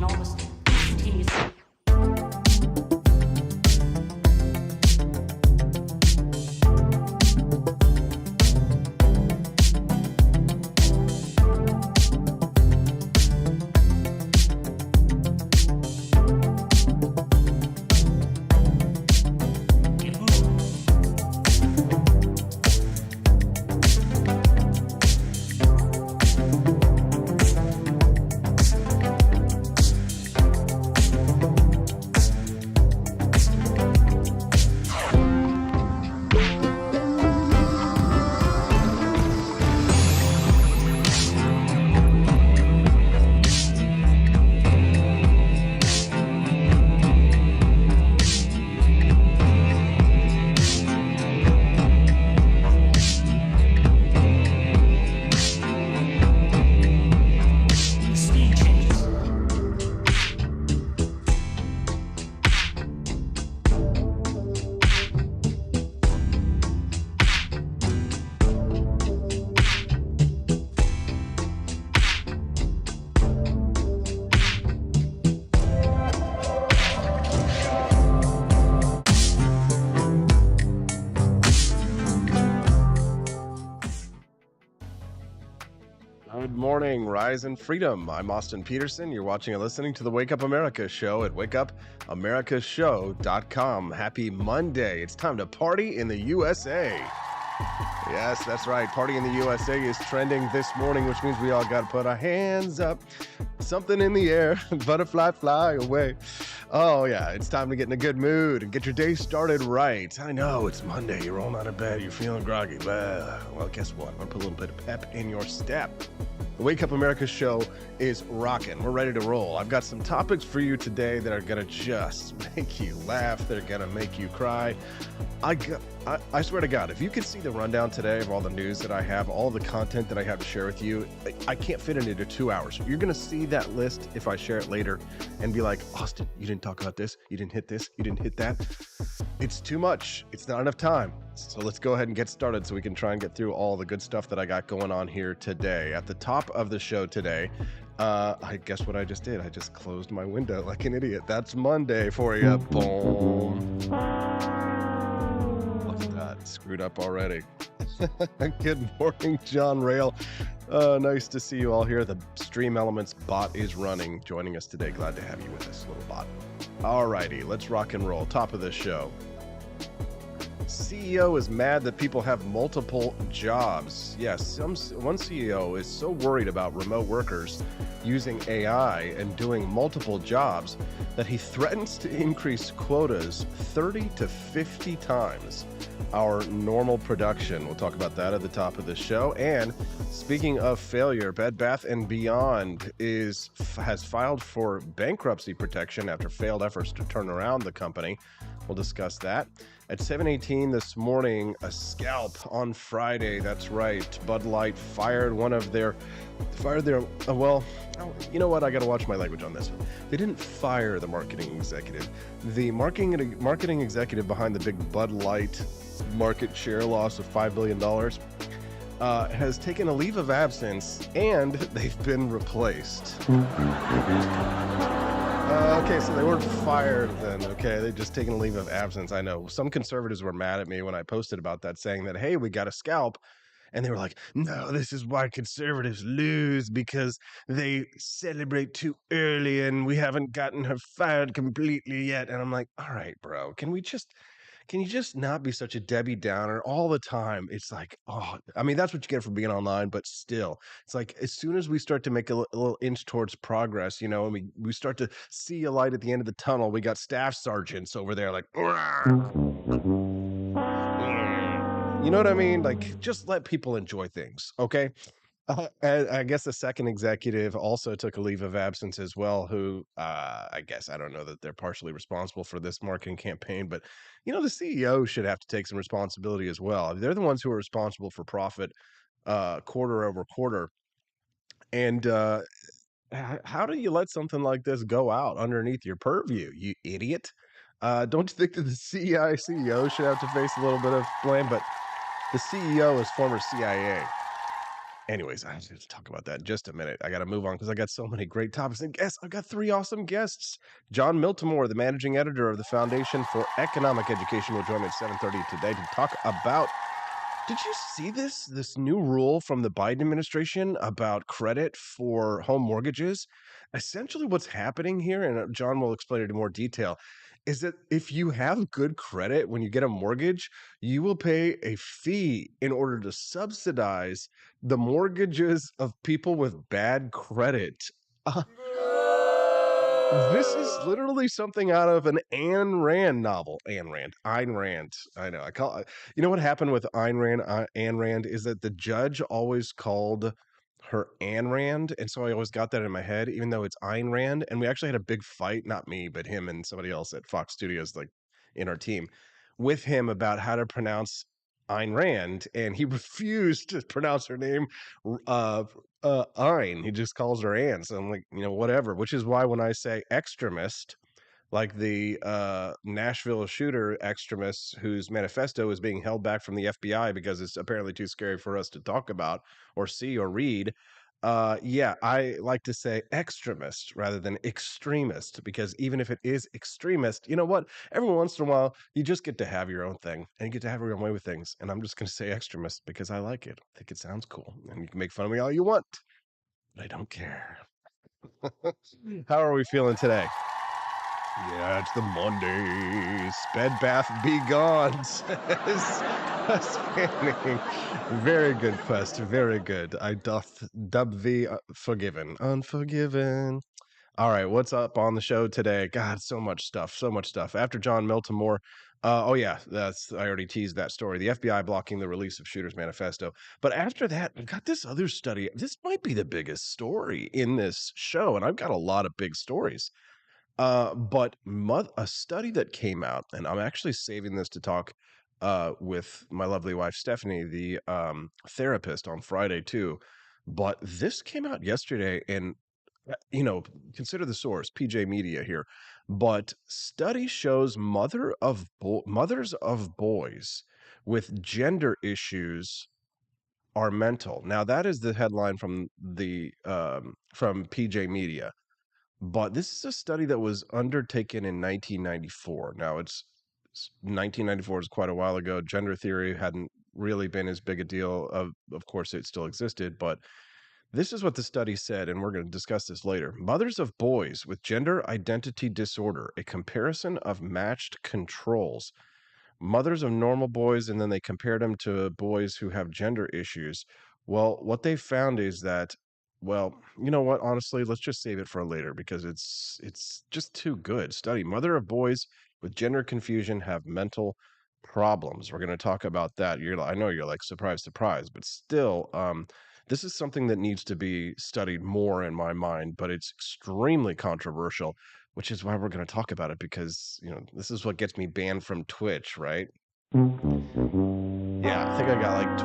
almost instantaneously. Good morning, Rise and Freedom. I'm Austin Peterson. You're watching and listening to the Wake Up America show at wakeupAmericashow.com. Happy Monday. It's time to party in the USA. Yes, that's right. Party in the USA is trending this morning, which means we all got to put our hands up, something in the air, butterfly fly away. Oh, yeah, it's time to get in a good mood and get your day started right. I know, it's Monday. You're rolling out of bed. You're feeling groggy. Well, guess what? I'm going to put a little bit of pep in your step. The Wake Up America show is rocking. We're ready to roll. I've got some topics for you today that are going to just make you laugh. They're going to make you cry. I swear to God, if you could see the rundown today of all the news that I have, all the content that I have to share with you, I can't fit it into 2 hours. You're going to see that list if I share it later and be like, Austin, you didn't talk about this. You didn't hit this. You didn't hit that. It's too much. It's not enough time. So let's go ahead and get started so we can try and get through all the good stuff that I got going on here today. At the top of the show today, I guess what I just did. I just closed my window like an idiot. That's Monday for you. Boom. Screwed up already. Good morning, John Rail. Nice to see you all here. The Stream Elements bot is running, joining us today. Glad to have you with us, little bot. Alrighty, let's rock and roll. Top of the show. CEO is mad that people have multiple jobs. Yes, one CEO is so worried about remote workers using AI and doing multiple jobs that he threatens to increase quotas 30 to 50 times our normal production. We'll talk about that at the top of the show. And speaking of failure, Bed Bath & Beyond has filed for bankruptcy protection after failed efforts to turn around the company. We'll discuss that. At 7:18 this morning, a scalp on Friday. That's right. Bud Light fired their, well, you know what? I got to watch my language on this one. They didn't fire the marketing executive. The marketing executive behind the big Bud Light market share loss of $5 billion has taken a leave of absence, and they've been replaced. Okay, so they weren't fired then. Okay, they've just taken a leave of absence. I know some conservatives were mad at me when I posted about that, saying that, hey, we got a scalp. And they were like, no, this is why conservatives lose, because they celebrate too early and we haven't gotten her fired completely yet. And I'm like, all right, bro, can you just not be such a Debbie Downer all the time? It's like, oh, I mean, that's what you get for being online, but still, it's like as soon as we start to make a little inch towards progress, you know, and we start to see a light at the end of the tunnel, we got staff sergeants over there like, you know what I mean? Like, just let people enjoy things, okay? And I guess the second executive also took a leave of absence as well, who I guess, I don't know that they're partially responsible for this marketing campaign, but, you know, the CEO should have to take some responsibility as well. They're the ones who are responsible for profit quarter over quarter. And how do you let something like this go out underneath your purview, you idiot? Don't you think that the CEO should have to face a little bit of blame? But the CEO is former CIA. Anyways, I have to talk about that in just a minute. I got to move on because I got so many great topics and guests. I've got 3 awesome guests. Jon Miltimore, the managing editor of the Foundation for Economic Education, will join me at 7:30 today to talk about. Did you see this new rule from the Biden administration about credit for home mortgages? Essentially, what's happening here, and John will explain it in more detail, is that if you have good credit when you get a mortgage, you will pay a fee in order to subsidize the mortgages of people with bad credit. Uh, this is literally something out of an Ayn Rand novel. Ayn Rand. I know. You know what happened with Ayn Rand is that the judge always called her Ayn Rand, and so I always got that in my head, even though it's Ayn Rand. And we actually had a big fight, not me, but him and somebody else at Fox Studios, like in our team, with him about how to pronounce Ayn Rand, and he refused to pronounce her name uh Ein. He just calls her Ann. So I'm like, whatever. Which is why when I say extremist, like the Nashville shooter extremist whose manifesto is being held back from the FBI because it's apparently too scary for us to talk about or see or read. Yeah, I like to say extremist rather than extremist because even if it is extremist, you know what? Every once in a while, you just get to have your own thing and you get to have your own way with things. And I'm just going to say extremist because I like it. I think it sounds cool. And you can make fun of me all you want, but I don't care. How are we feeling today? Yeah, it's the Mondays. Bed Bath Be Gone, says Fanning. Very good quest. Very good. I doth dub thee forgiven. Unforgiven. All right, what's up on the show today? God, so much stuff. So much stuff. After Jon Miltimore, oh yeah, I already teased that story. The FBI blocking the release of Shooter's Manifesto. But after that, I've got this other study. This might be the biggest story in this show, and I've got a lot of big stories. But a study that came out, and I'm actually saving this to talk with my lovely wife Stephanie, the therapist, on Friday too. But this came out yesterday, and consider the source, PJ Media here. But study shows mothers of boys with gender issues are mental. Now that is the headline from the from PJ Media. But this is a study that was undertaken in 1994. Now, 1994 is quite a while ago. Gender theory hadn't really been as big a deal. Of course, it still existed, but this is what the study said, and we're going to discuss this later. Mothers of boys with gender identity disorder, a comparison of matched controls. Mothers of normal boys, and then they compared them to boys who have gender issues. Well, what they found is that, well, you know what? Honestly, let's just save it for later because it's just too good. Study: mother of boys with gender confusion have mental problems. We're going to talk about that. I know you're like surprise, but still, this is something that needs to be studied more in my mind. But it's extremely controversial, which is why we're going to talk about it because, this is what gets me banned from Twitch, right? Yeah, I think I got like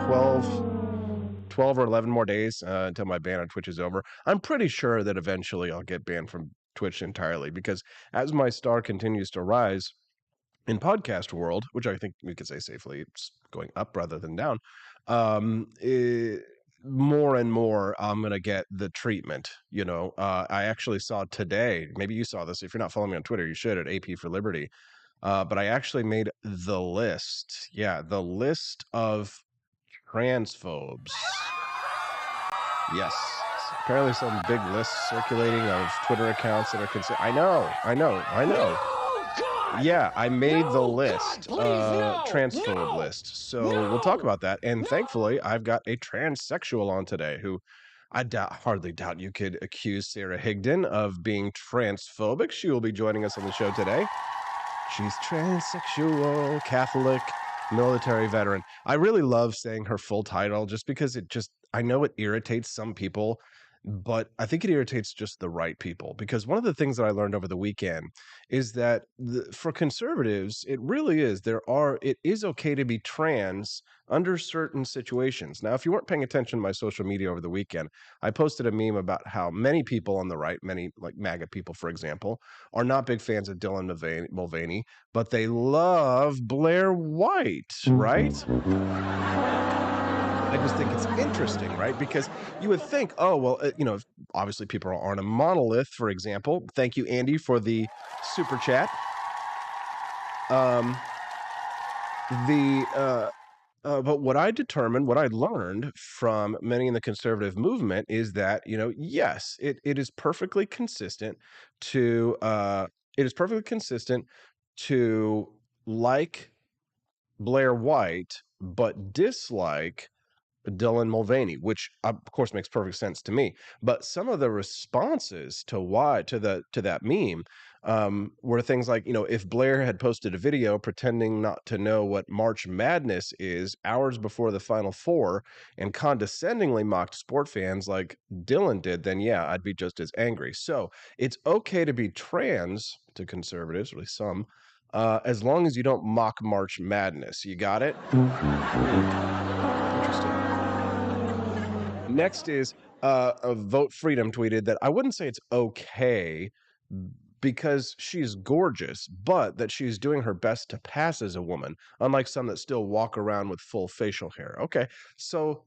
12 or 11 more days until my ban on Twitch is over. I'm pretty sure that eventually I'll get banned from Twitch entirely because as my star continues to rise in podcast world, which I think we could say safely, it's going up rather than down, more and more I'm going to get the treatment. I actually saw today, maybe you saw this. If you're not following me on Twitter, you should, at AP for Liberty. But I actually made the list. Yeah, the list of transphobes. Yes. Apparently some big list circulating of Twitter accounts that are considered. I know. Yeah, I made the list, transphobe list. So we'll talk about that. And thankfully, I've got a transsexual on today who I hardly doubt you could accuse Sara Higdon of being transphobic. She will be joining us on the show today. She's transsexual, Catholic, military veteran. I really love saying her full title just because I know it irritates some people, but I think it irritates just the right people. Because one of the things that I learned over the weekend is that for conservatives, it is okay to be trans under certain situations. Now, if you weren't paying attention to my social media over the weekend, I posted a meme about how many people on the right, many like MAGA people, for example, are not big fans of Dylan Mulvaney, but they love Blair White, right? I just think it's interesting, right? Because you would think, oh, well, obviously people aren't a monolith, for example. Thank you, Andy, for the super chat. But what I learned from many in the conservative movement is that, yes, it is perfectly consistent to, like Blair White, but dislike Dylan Mulvaney, which of course makes perfect sense to me. But some of the responses to that meme were things like, if Blair had posted a video pretending not to know what March Madness is hours before the Final Four and condescendingly mocked sport fans like Dylan did, then yeah, I'd be just as angry. So it's okay to be trans to conservatives, or at least some, as long as you don't mock March Madness. You got it? Interesting. Next is Vote Freedom tweeted that I wouldn't say it's okay because she's gorgeous, but that she's doing her best to pass as a woman, unlike some that still walk around with full facial hair. Okay, so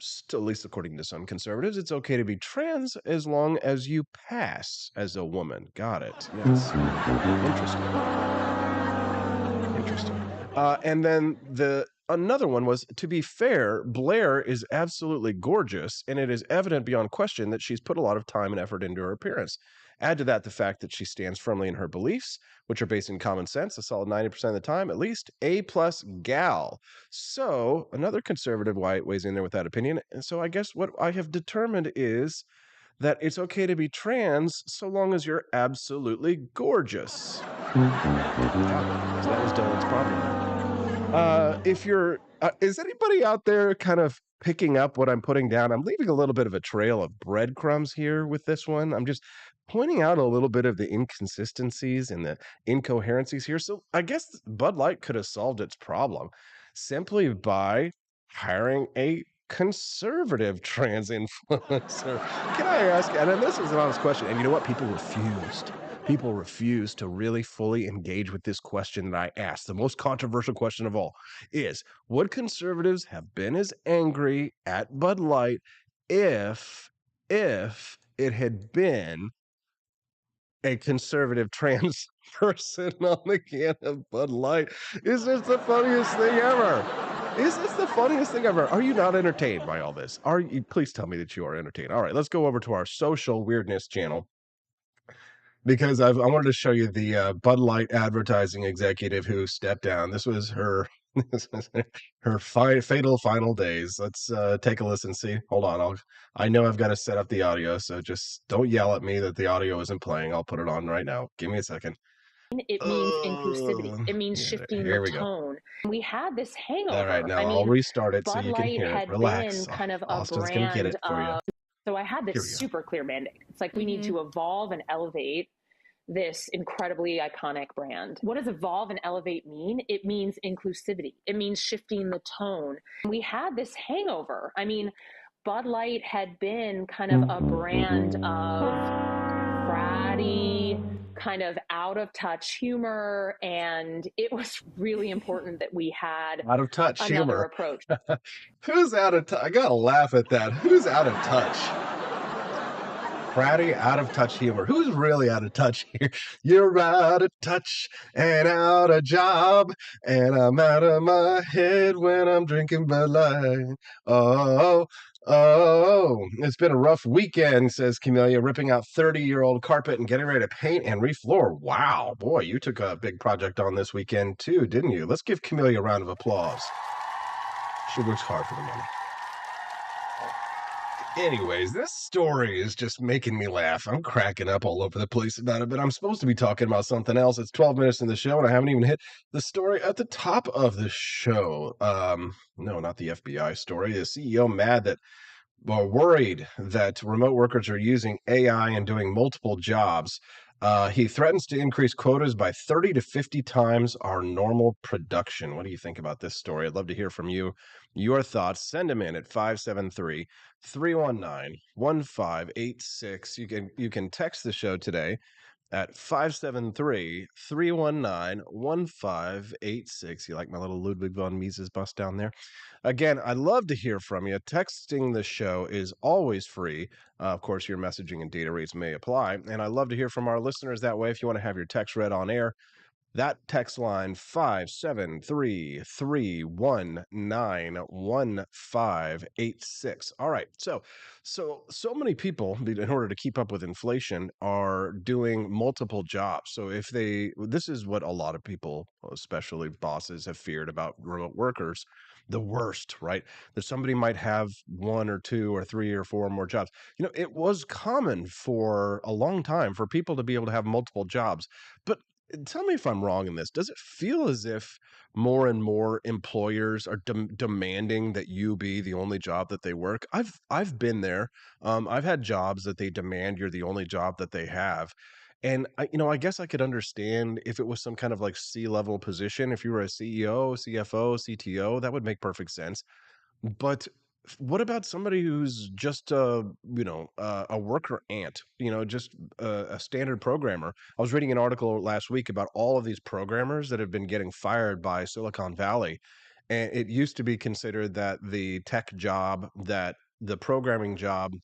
still, at least according to some conservatives, it's okay to be trans as long as you pass as a woman. Got it. Yes. Interesting. And then another one was, to be fair, Blair is absolutely gorgeous, and it is evident beyond question that she's put a lot of time and effort into her appearance. Add to that the fact that she stands firmly in her beliefs, which are based in common sense, a solid 90% of the time, at least A+ gal. So another conservative white weighs in there with that opinion. And so I guess what I have determined is that it's okay to be trans so long as you're absolutely gorgeous. Yeah, so that was Dylan's problem. If you're, is anybody out there kind of picking up what I'm putting down? I'm leaving a little bit of a trail of breadcrumbs here with this one. I'm just pointing out a little bit of the inconsistencies and the incoherencies here. So I guess Bud Light could have solved its problem simply by hiring a conservative trans influencer. Can I ask? And then this is an honest question. And you know what? People refused. People refuse to really fully engage with this question that I asked. The most controversial question of all is, would conservatives have been as angry at Bud Light if it had been a conservative trans person on the can of Bud Light? Is this the funniest thing ever? Is this the funniest thing ever? Are you not entertained by all this? Are you? Please tell me that you are entertained. All right, let's go over to our social weirdness channel, because I wanted to show you the Bud Light advertising executive who stepped down. This was her this was her fatal final days. Let's take a listen. See, hold on. I know I've got to set up the audio, so just don't yell at me that the audio isn't playing. I'll put it on right now. Give me a second. It means inclusivity. It means Yeah, shifting here the we go. tone. We had this hangover. All right, now I I'll mean, restart it so Bud you can Light hear it. had Relax. been kind of a Austin's gonna get brand it for you. of. So I had Here this we go. super clear mandate. It's like we need to evolve and elevate this incredibly iconic brand. What does evolve and elevate mean? It means inclusivity. It means shifting the tone. We had this hangover. I mean, Bud Light had been kind of a brand of fratty, kind of out of touch humor, and it was really important that we had Out of touch another humor. approach. Who's out of touch? I gotta laugh at that. Who's out of touch? Pratty, out of touch humor. Who's really out of touch here? You're out of touch and out of job, and I'm out of my head when I'm drinking Bud Light. Oh, it's been a rough weekend, says Camellia, ripping out 30-year-old carpet and getting ready to paint and refloor. Wow, boy, you took a big project on this weekend too, didn't you? Let's give Camellia a round of applause. She works hard for the money. Anyways, this story is just making me laugh. I'm cracking up all over the place about it, but I'm supposed to be talking about something else. It's 12 minutes in the show, and I haven't even hit the story at the top of the show. No, not the FBI story. The CEO mad that, or worried that remote workers are using AI and doing multiple jobs. He threatens to increase quotas by 30 to 50 times our normal production. What do you think about this story? I'd love to hear from you. Your thoughts. Send them in at 573-319-1586. You can text the show today at 573-319-1586. You like my little Ludwig von Mises bust down there? Again, I'd love to hear from you. Texting the show is always free. Of course, your messaging and data rates may apply. And I love to hear from our listeners that way. If you want to have your text read on air, that text line 573-319-1586. All right. So many people, in order to keep up with inflation, are doing multiple jobs. So this is what a lot of people, especially bosses, have feared about remote workers. The worst, right? That somebody might have one or two or three or four more jobs. It was common for a long time for people to be able to have multiple jobs. But tell me if I'm wrong in this. Does it feel as if more and more employers are demanding that you be the only job that they work? I've been there. I've had jobs that they demand you're the only job that they have. And I guess I could understand if it was some kind of like C-level position. If you were a CEO, CFO, CTO, that would make perfect sense. But what about somebody who's just a worker ant, just a standard programmer? I was reading an article last week about all of these programmers that have been getting fired by Silicon Valley. And it used to be considered that the tech job, that the programming job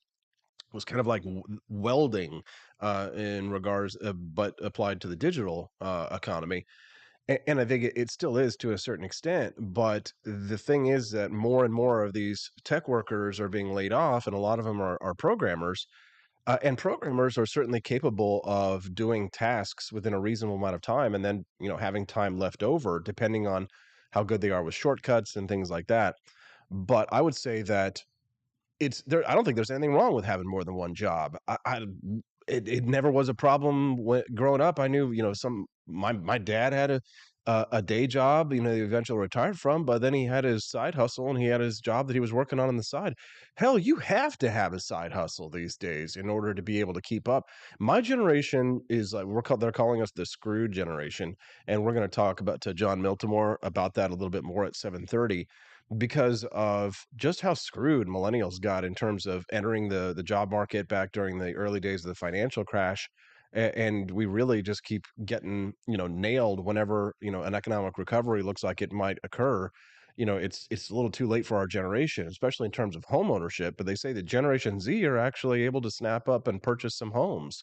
was kind of like welding in regards, but applied to the digital economy. And I think it still is to a certain extent, but the thing is that more and more of these tech workers are being laid off, and a lot of them are programmers. And programmers are certainly capable of doing tasks within a reasonable amount of time, and then having time left over, depending on how good they are with shortcuts and things like that. But I would say that it's there. I don't think there's anything wrong with having more than one job. It never was a problem growing up. I knew, my dad had a day job, he eventually retired from, but then he had his side hustle and he had his job that he was working on the side. Hell, you have to have a side hustle these days in order to be able to keep up. My generation is like, they're calling us the screwed generation. And we're going to talk to Jon Miltimore about that a little bit more at 7:30, because of just how screwed millennials got in terms of entering the job market back during the early days of the financial crash. And we really just keep getting, nailed whenever, an economic recovery looks like it might occur. It's a little too late for our generation, especially in terms of home ownership. But they say that Generation Z are actually able to snap up and purchase some homes.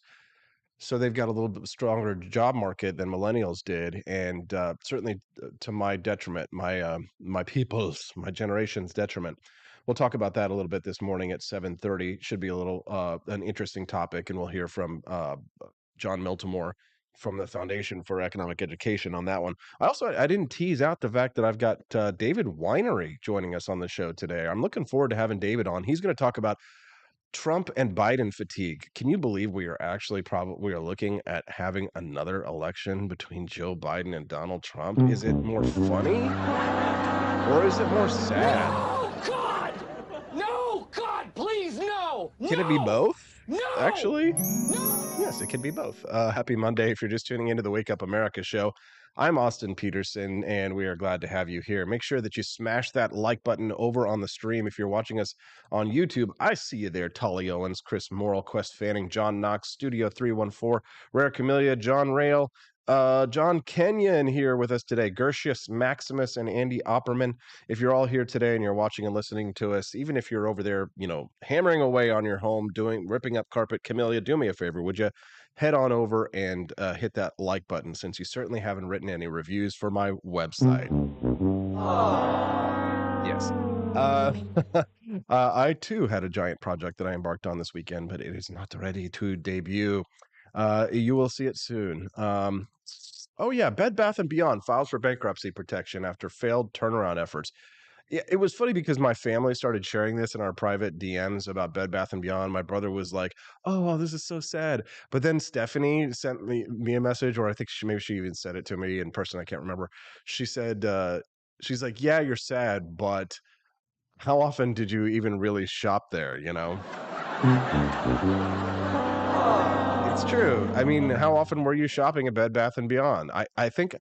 So they've got a little bit stronger job market than millennials did, and certainly to my detriment, my people's, my generation's detriment. We'll talk about that a little bit this morning at 7:30. Should be a little an interesting topic, and we'll hear from Jon Miltimore from the Foundation for Economic Education on that one. I didn't tease out the fact that I've got David Winery joining us on the show today. I'm looking forward to having David on. He's going to talk about Trump and Biden fatigue. Can you believe we are looking at having another election between Joe Biden and Donald Trump? Is it more funny or is it more sad? No, God! No, God, please, no! Can it be both? No! Actually? No! Yes, it can be both. Happy Monday if you're just tuning into the Wake Up America show. I'm Austin Peterson, and we are glad to have you here. Make sure that you smash that like button over on the stream. If you're watching us on YouTube, I see you there. Tully Owens, Chris Morrill, Quest Fanning, John Knox, Studio 314, Rare Camellia, John Rail, John Kenyon here with us today, Gertius Maximus, and Andy Opperman. If you're all here today and you're watching and listening to us, even if you're over there, hammering away on your home, ripping up carpet, Camellia, do me a favor, would you head on over and hit that like button, since you certainly haven't written any reviews for my website. Yes. I too had a giant project that I embarked on this weekend, but it is not ready to debut. You will see it soon. Oh yeah, Bed Bath & Beyond files for bankruptcy protection after failed turnaround efforts. Yeah, it was funny because my family started sharing this in our private DMs about Bed Bath & Beyond. My brother was like, "Oh, this is so sad." But then Stephanie sent me a message, or I think maybe she even said it to me in person. I can't remember. She said, she's like, "Yeah, you're sad, but how often did you even really shop there, It's true. I mean, how often were you shopping at Bed Bath & Beyond? I think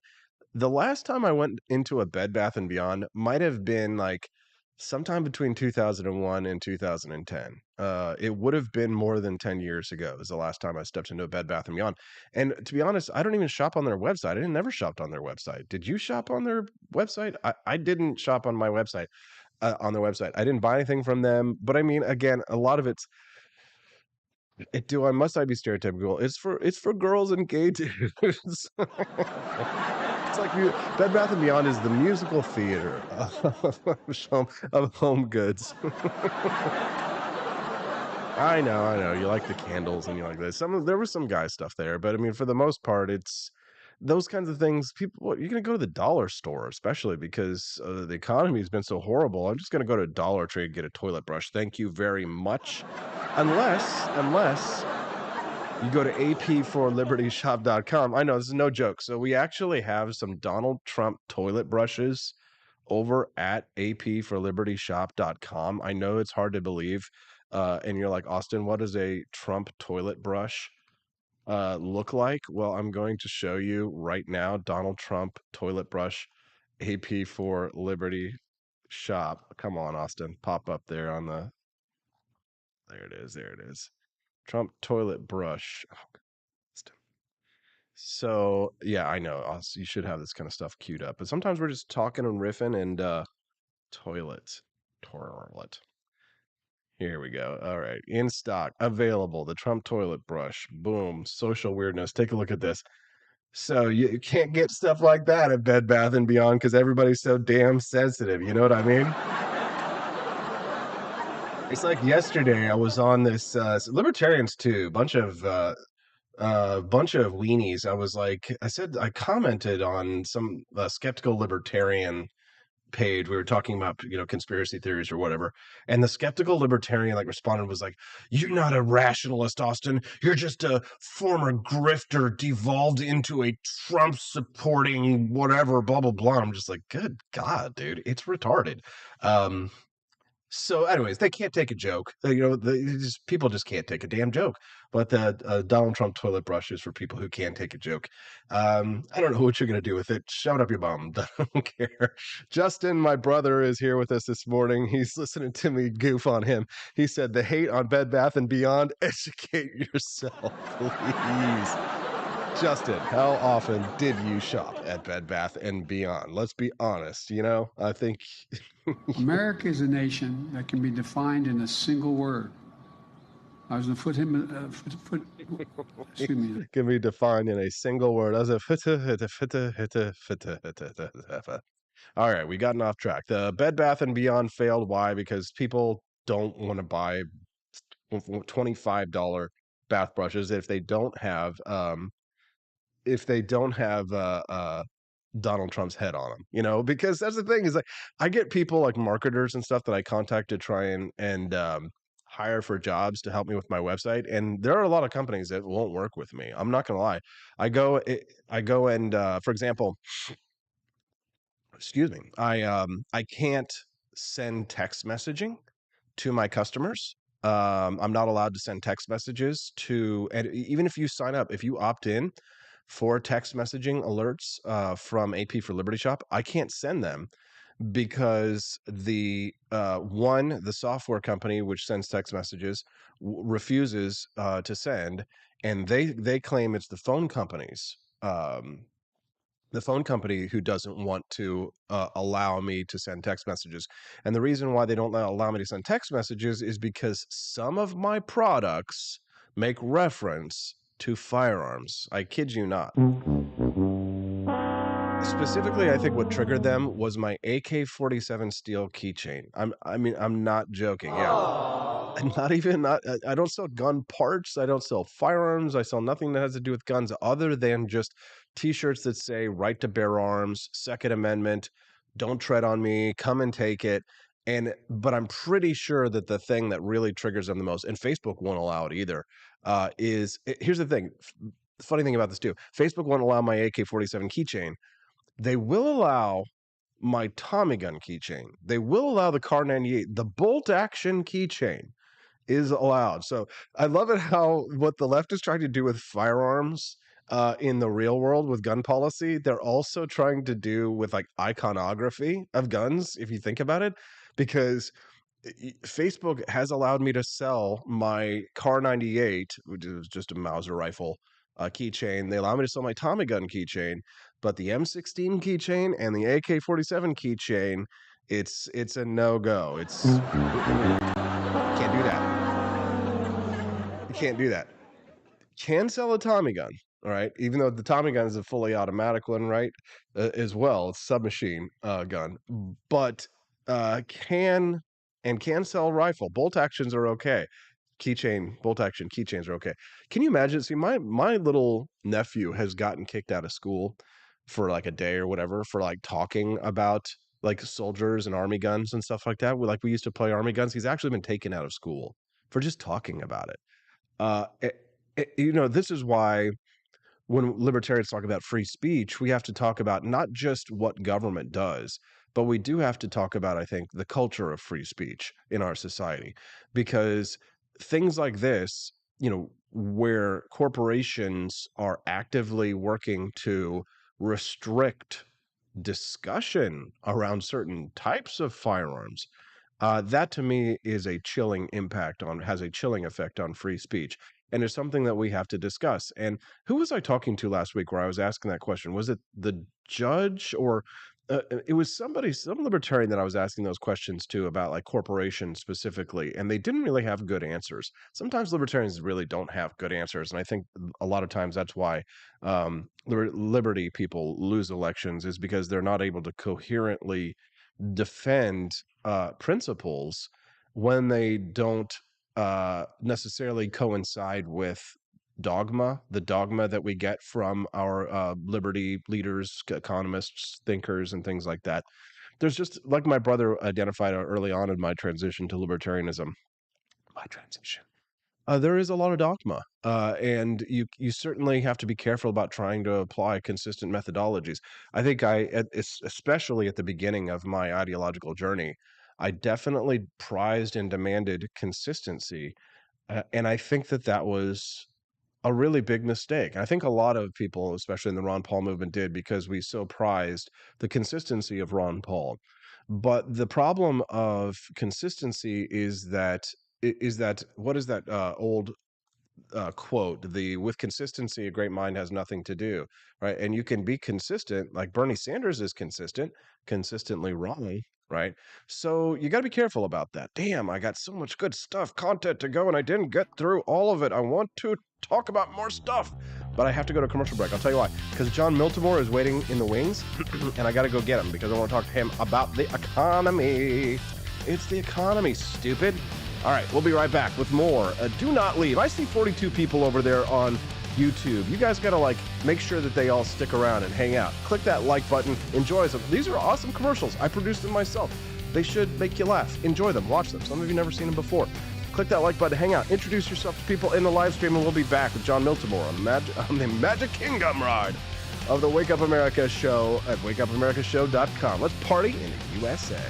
the last time I went into a Bed Bath & Beyond might have been like sometime between 2001 and 2010. It would have been more than 10 years ago is the last time I stepped into a Bed Bath & Beyond. And to be honest, I don't even shop on their website. I didn't never shopped on their website. Did you shop on their website? I didn't shop on my website, on their website. I didn't buy anything from them. But I mean, again, a lot of must I be stereotypical? It's for girls and gay dudes. It's like Bed Bath & Beyond is the musical theater of home goods. I know. You like the candles and you like this. There was some guy stuff there, but I mean, for the most part, it's those kinds of things. You're gonna go to the dollar store, especially because the economy has been so horrible. I'm just gonna go to Dollar Tree and get a toilet brush. Thank you very much. Unless you go to apforlibertyshop.com. I know this is no joke. So we actually have some Donald Trump toilet brushes over at apforlibertyshop.com. I know it's hard to believe. And you're like, Austin, what does a Trump toilet brush look like? Well, I'm going to show you right now. Donald Trump toilet brush, AP for Liberty shop. Come on, Austin, pop up there on the. There it is. Trump toilet brush. Oh, Austin. So yeah, I know. You should have this kind of stuff queued up, but sometimes we're just talking and riffing and toilet. Here we go. All right. In stock, available, the Trump toilet brush. Boom. Social weirdness. Take a look at this. So you can't get stuff like that at Bed Bath & Beyond because everybody's so damn sensitive. You know what I mean? It's like yesterday I was on this libertarians too, bunch of weenies. I commented on some skeptical libertarian page. We were talking about conspiracy theories or whatever, and the skeptical libertarian responded, was like, you're not a rationalist, Austin, you're just a former grifter devolved into a Trump supporting whatever, blah blah blah. I'm just like, good God, dude, it's retarded. So anyways, they can't take a joke. People just can't take a damn joke. But the Donald Trump toilet brush is for people who can take a joke. I don't know what you're going to do with it. Shove it up your bum. I don't care. Justin, my brother, is here with us this morning. He's listening to me goof on him. He said, the hate on Bed Bath & Beyond, educate yourself, please. Justin, how often did you shop at Bed Bath & Beyond? Let's be honest. I think America is a nation that can be defined in a single word. I was going to excuse me. Can be defined in a single word as a All right, we gotten off track. The Bed Bath & Beyond failed. Why? Because people don't want to buy $25 bath brushes if they don't have Donald Trump's head on them, because that's the thing is I get people like marketers and stuff that I contact to try and hire for jobs to help me with my website. And there are a lot of companies that won't work with me. I'm not going to lie. I go and, for example, excuse me, I can't send text messaging to my customers. I'm not allowed to send text messages and even if you sign up, if you opt in for text messaging alerts from AP for Liberty Shop, I can't send them because the software company which sends text messages refuses to send, and they claim it's the phone companies. The phone company who doesn't want to allow me to send text messages. And the reason why they don't allow me to send text messages is because some of my products make reference to firearms. I kid you not. Specifically, I think what triggered them was my AK-47 steel keychain. I'm not joking. Yeah. I don't sell gun parts. I don't sell firearms. I sell nothing that has to do with guns other than just t-shirts that say right to bear arms, Second Amendment, don't tread on me, come and take it. But I'm pretty sure that the thing that really triggers them the most, and Facebook won't allow it either, here's the thing. The funny thing about this too, Facebook won't allow my AK-47 keychain. They will allow my Tommy gun keychain. They will allow the Car 98. The bolt action keychain is allowed. So I love it how what the left is trying to do with firearms in the real world with gun policy, they're also trying to do with iconography of guns, if you think about it. because Facebook has allowed me to sell my Car 98, which is just a Mauser rifle keychain. They allow me to sell my Tommy gun keychain, but the M16 keychain and the AK-47 keychain, it's a no-go. It's can't do that. You can't do that. Can sell a Tommy gun, all right? Even though the Tommy gun is a fully automatic one, right? As well, it's submachine gun, but can sell rifle. Bolt actions are okay. Bolt action keychains are okay. Can you imagine? See, my little nephew has gotten kicked out of school for like a day or whatever for like talking about like soldiers and army guns and stuff like that. We used to play army guns. He's actually been taken out of school for just talking about it. This is why when libertarians talk about free speech, we have to talk about not just what government does, but we do have to talk about, I think, the culture of free speech in our society, because things like this, where corporations are actively working to restrict discussion around certain types of firearms, that to me is has a chilling effect on free speech. And it's something that we have to discuss. And who was I talking to last week where I was asking that question? Was it the judge or it was some libertarian that I was asking those questions to about like corporations specifically, and they didn't really have good answers. Sometimes libertarians really don't have good answers. And I think a lot of times that's why liberty people lose elections, is because they're not able to coherently defend principles when they don't necessarily coincide with the dogma that we get from our liberty leaders, economists, thinkers, and things like that. There's just, like my brother identified early on in my transition to libertarianism, there is a lot of dogma, and you certainly have to be careful about trying to apply consistent methodologies. I think especially at the beginning of my ideological journey, I definitely prized and demanded consistency, and I think that was a really big mistake. I think a lot of people, especially in the Ron Paul movement, did, because we so prized the consistency of Ron Paul. But the problem of consistency is that what is that old quote? With consistency, a great mind has nothing to do, right? And you can be consistent, like Bernie Sanders is consistently wrong, right? So you got to be careful about that. Damn, I got so much good content to go, and I didn't get through all of it. I want to talk about more stuff, but I have to go to a commercial break. I'll tell you why. Because Jon Miltimore is waiting in the wings, and I got to go get him because I want to talk to him about the economy. It's the economy, stupid. All right, we'll be right back with more. Do not leave. I see 42 people over there on YouTube. You guys got to make sure that they all stick around and hang out. Click that like button. Enjoy them. These are awesome commercials. I produced them myself. They should make you laugh. Enjoy them. Watch them. Some of you never seen them before. Click that like button. Hang out. Introduce yourself to people in the live stream, and we'll be back with Jon Miltimore on the Magic Kingdom ride of the Wake Up America show at wakeupamericashow.com. Let's party in the USA.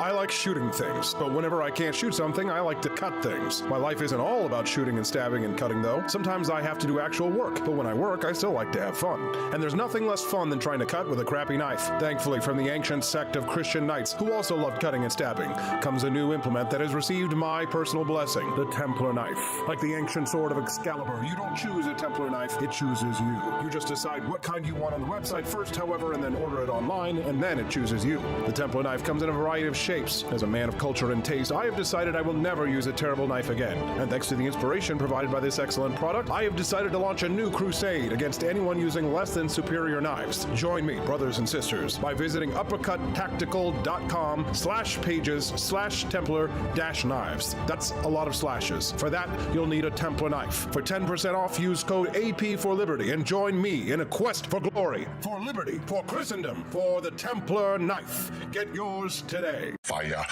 I like shooting things, but whenever I can't shoot something, I like to cut things. My life isn't all about shooting and stabbing and cutting, though. Sometimes I have to do actual work, but when I work, I still like to have fun. And there's nothing less fun than trying to cut with a crappy knife. Thankfully, from the ancient sect of Christian knights, who also loved cutting and stabbing, comes a new implement that has received my personal blessing, the Templar knife. Like the ancient sword of Excalibur, you don't choose a Templar knife, it chooses you. You just decide what kind you want on the website first, however, and then order it online, and then it chooses you. The Templar knife comes in a variety of shapes shapes. As a man of culture and taste, I have decided I will never use a terrible knife again. And thanks to the inspiration provided by this excellent product, I have decided to launch a new crusade against anyone using less than superior knives. Join me, brothers and sisters, by visiting uppercuttactical.com/pages/Templar-knives. That's a lot of slashes. For that, you'll need a Templar knife. For 10% off, use code AP for Liberty and join me in a quest for glory, for liberty, for Christendom, for the Templar knife. Get yours today. Fire.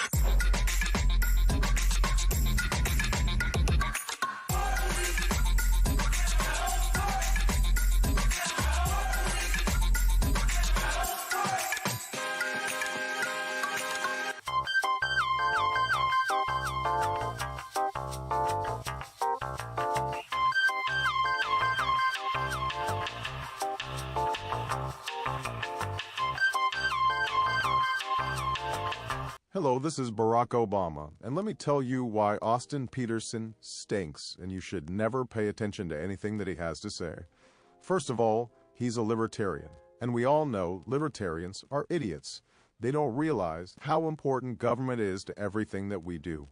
Hello, this is Barack Obama, and let me tell you why Austin Petersen stinks, and you should never pay attention to anything that he has to say. First of all, he's a libertarian, and we all know libertarians are idiots. They don't realize how important government is to everything that we do.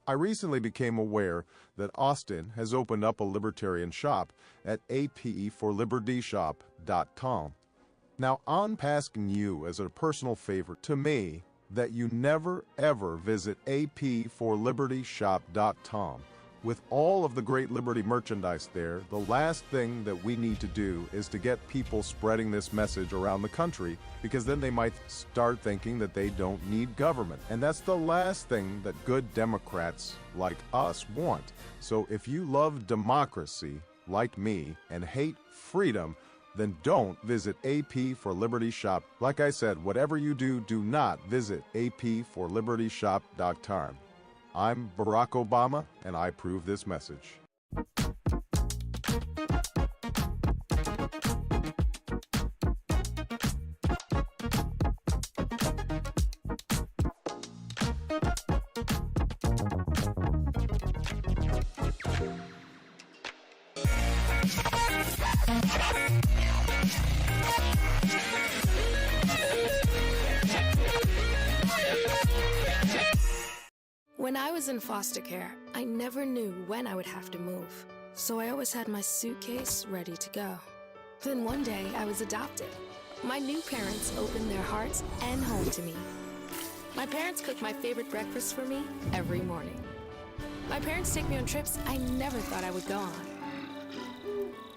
I recently became aware that Austin has opened up a libertarian shop at apeforlibertyshop.com. Now, I'm asking you as a personal favor to me that you never ever visit apeforlibertyshop.com. With all of the great Liberty merchandise there, the last thing that we need to do is to get people spreading this message around the country, because then they might start thinking that they don't need government. And that's the last thing that good Democrats like us want. So if you love democracy, like me, and hate freedom, then don't visit AP for Liberty Shop. Like I said, whatever you do, do not visit aporlibertyshop.com. I'm Barack Obama, and I approve this message. When I was in foster care, I never knew when I would have to move, so I always had my suitcase ready to go. Then one day, I was adopted. My new parents opened their hearts and home to me. My parents cook my favorite breakfast for me every morning. My parents take me on trips I never thought I would go on.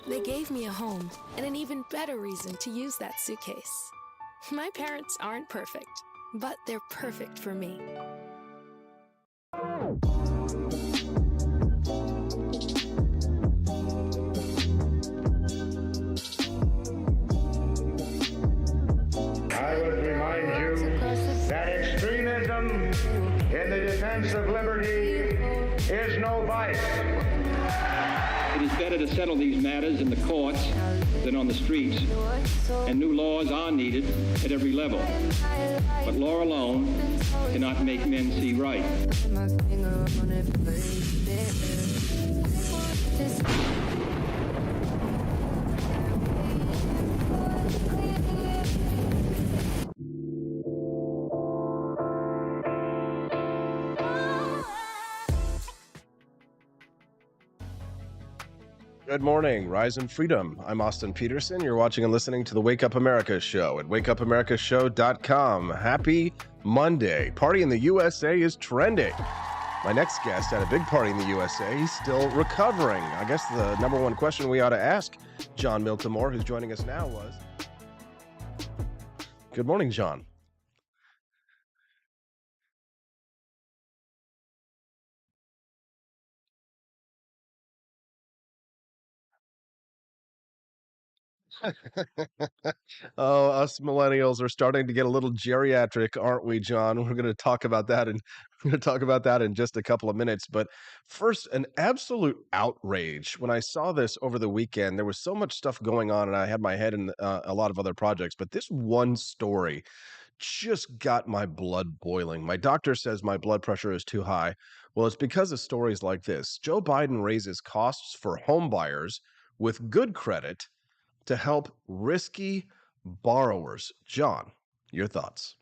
They gave me a home and an even better reason to use that suitcase. My parents aren't perfect, but they're perfect for me. I would remind you that extremism in the defense of liberty is no vice. It is better to settle these matters in the courts than on the streets, and new laws are needed at every level. But law alone cannot make men see right. Good morning, Rise and Freedom. I'm Austin Petersen. You're watching and listening to the Wake Up America show at wakeupAmericaShow.com. Happy Monday. Party in the USA is trending. My next guest had a big party in the USA. He's still recovering. I guess the number one question we ought to ask Jon Miltimore, who's joining us now, was... Good morning, Jon. Oh, us millennials are starting to get a little geriatric, aren't we, Jon? We're going to talk about that, and we're going to talk about that in just a couple of minutes. But first, an absolute outrage. When I saw this over the weekend, there was so much stuff going on, and I had my head in a lot of other projects. But this one story just got my blood boiling. My doctor says my blood pressure is too high. Well, it's because of stories like this. Joe Biden raises costs for home buyers with good credit to help risky borrowers. Jon, your thoughts?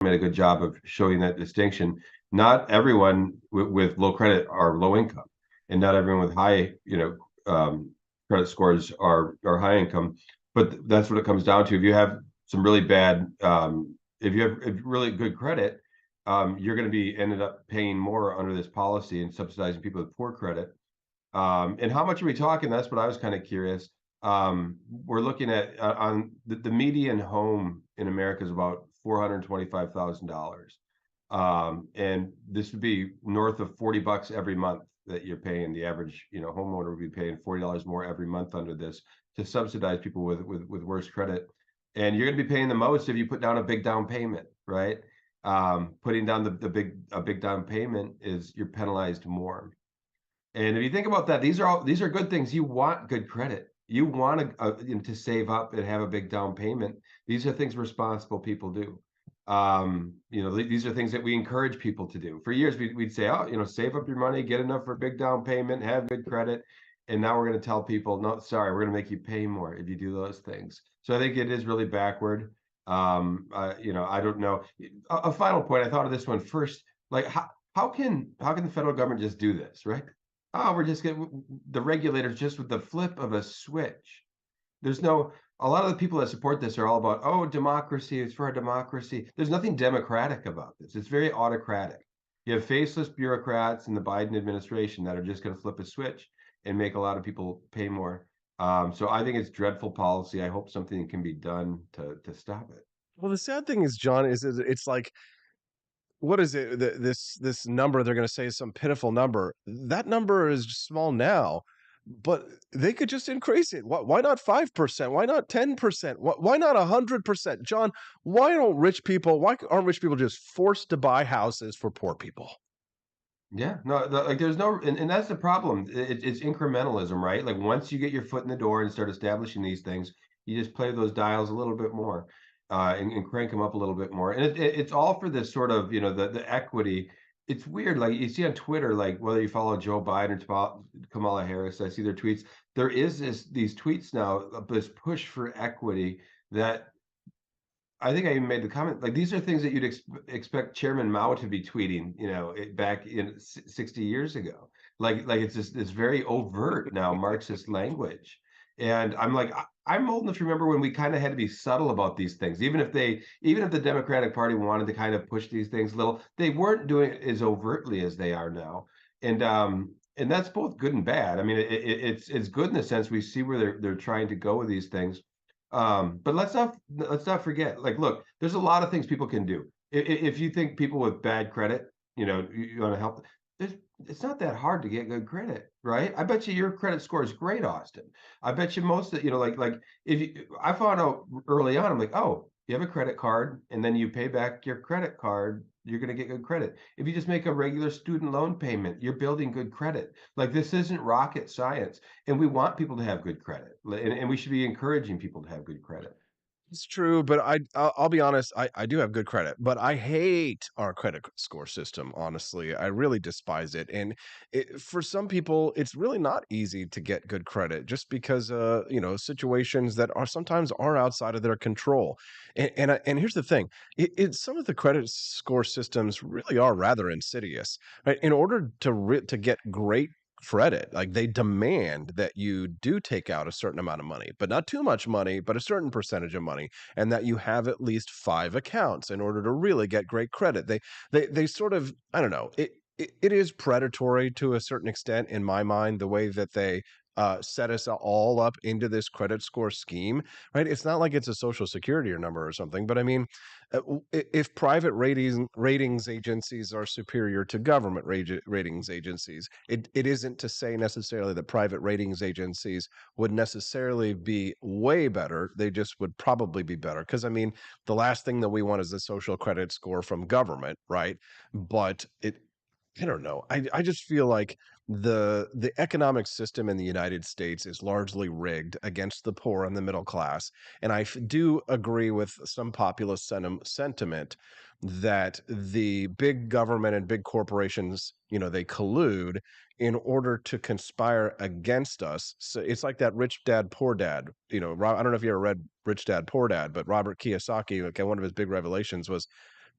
made a good job of showing that distinction. Not everyone with low credit are low income, and not everyone with high, credit scores are high income. But that's what it comes down to. If you have some really bad, if you have really good credit, you're going to be ended up paying more under this policy and subsidizing people with poor credit. And how much are we talking? That's what I was kind of curious. We're looking at on the median home in America is about $425,000. And this would be north of $40 every month that you're paying. The average, homeowner would be paying $40 more every month under this to subsidize people with worse credit. And you're going to be paying the most if you put down a big down payment, right? Putting down a big down payment is you're penalized more. And if you think about that, these are good things. You want good credit. You want to save up and have a big down payment. These are things responsible people do. These are things that we encourage people to do. For years, we'd say, save up your money, get enough for a big down payment, have good credit. And now we're going to tell people, no, sorry, we're going to make you pay more if you do those things. So I think it is really backward. I don't know. A final point, I thought of this one first. Like, how can the federal government just do this, right? Oh, we're just getting the regulators just with the flip of a switch. A lot of the people that support this are all about, democracy, it's for a democracy. There's nothing democratic about this. It's very autocratic. You have faceless bureaucrats in the Biden administration that are just going to flip a switch and make a lot of people pay more. So I think it's dreadful policy. I hope something can be done to stop it. Well, the sad thing is, John, is it's like, what is it? This number they're going to say is some pitiful number. That number is small now, but they could just increase it. Why not 5%? Why not 10%? Why not 100%? John, why aren't rich people just forced to buy houses for poor people? Yeah, no, there's no, and that's the problem. It's incrementalism, right? Like once you get your foot in the door and start establishing these things, you just play those dials a little bit more, and crank them up a little bit more. And it's all for this sort of, the equity. It's weird. Like you see on Twitter, like whether you follow Joe Biden or Kamala Harris, I see their tweets. There is these tweets now, this push for equity that I think I even made the comment, like these are things that you'd expect Chairman Mao to be tweeting, back in 60 years ago. Like it's just this very overt now Marxist language. And I'm like, I'm old enough to remember when we kind of had to be subtle about these things. Even if the Democratic Party wanted to kind of push these things a little, they weren't doing it as overtly as they are now. And that's both good and bad. I mean, it's good in the sense we see where they're trying to go with these things. But let's not forget, like, look, there's a lot of things people can do. If you think people with bad credit, you want to help, it's not that hard to get good credit, right? I bet you your credit score is great, Austin. I bet you most of, I found out early on, I'm like, oh, you have a credit card and then you pay back your credit card, you're going to get good credit. If you just make a regular student loan payment, you're building good credit. Like this isn't rocket science. And we want people to have good credit. And we should be encouraging people to have good credit. It's true, but I'll be honest, I do have good credit, but I hate our credit score system, honestly. I really despise it. And for some people, it's really not easy to get good credit just because, situations that are sometimes outside of their control. And here's the thing, some of the credit score systems really are rather insidious, right? In order to get great credit, like they demand that you do take out a certain amount of money, but not too much money, but a certain percentage of money, and that you have at least 5 accounts in order to really get great credit. They sort of, I don't know, it is predatory to a certain extent in my mind, the way that they set us all up into this credit score scheme, right? It's not like it's a social security number or something, but I mean, if private ratings agencies are superior to government ratings agencies, it isn't to say necessarily that private ratings agencies would necessarily be way better. They just would probably be better. Because I mean, the last thing that we want is a social credit score from government, right? But I don't know. I just feel like the economic system in the United States is largely rigged against the poor and the middle class. And I do agree with some populist sentiment that the big government and big corporations, they collude in order to conspire against us. So it's like that Rich Dad, Poor Dad. I don't know if you ever read Rich Dad, Poor Dad, but Robert Kiyosaki, like one of his big revelations was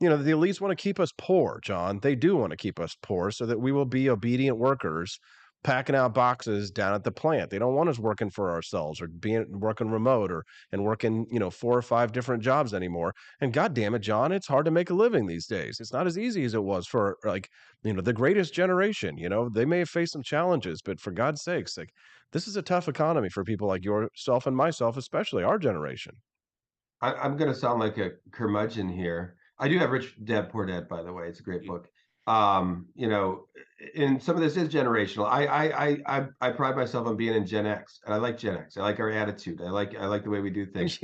the elites want to keep us poor, John. They do want to keep us poor so that we will be obedient workers packing out boxes down at the plant. They don't want us working for ourselves or working remote and working, 4 or 5 different jobs anymore. And God damn it, John, it's hard to make a living these days. It's not as easy as it was for like, the greatest generation. They may have faced some challenges, but for God's sakes, like this is a tough economy for people like yourself and myself, especially our generation. I'm going to sound like a curmudgeon here. I do have Rich Dad Poor Dad, by the way. It's a great book. And some of this is generational. I pride myself on being in Gen X, and I like Gen X. I like our attitude. I like the way we do things.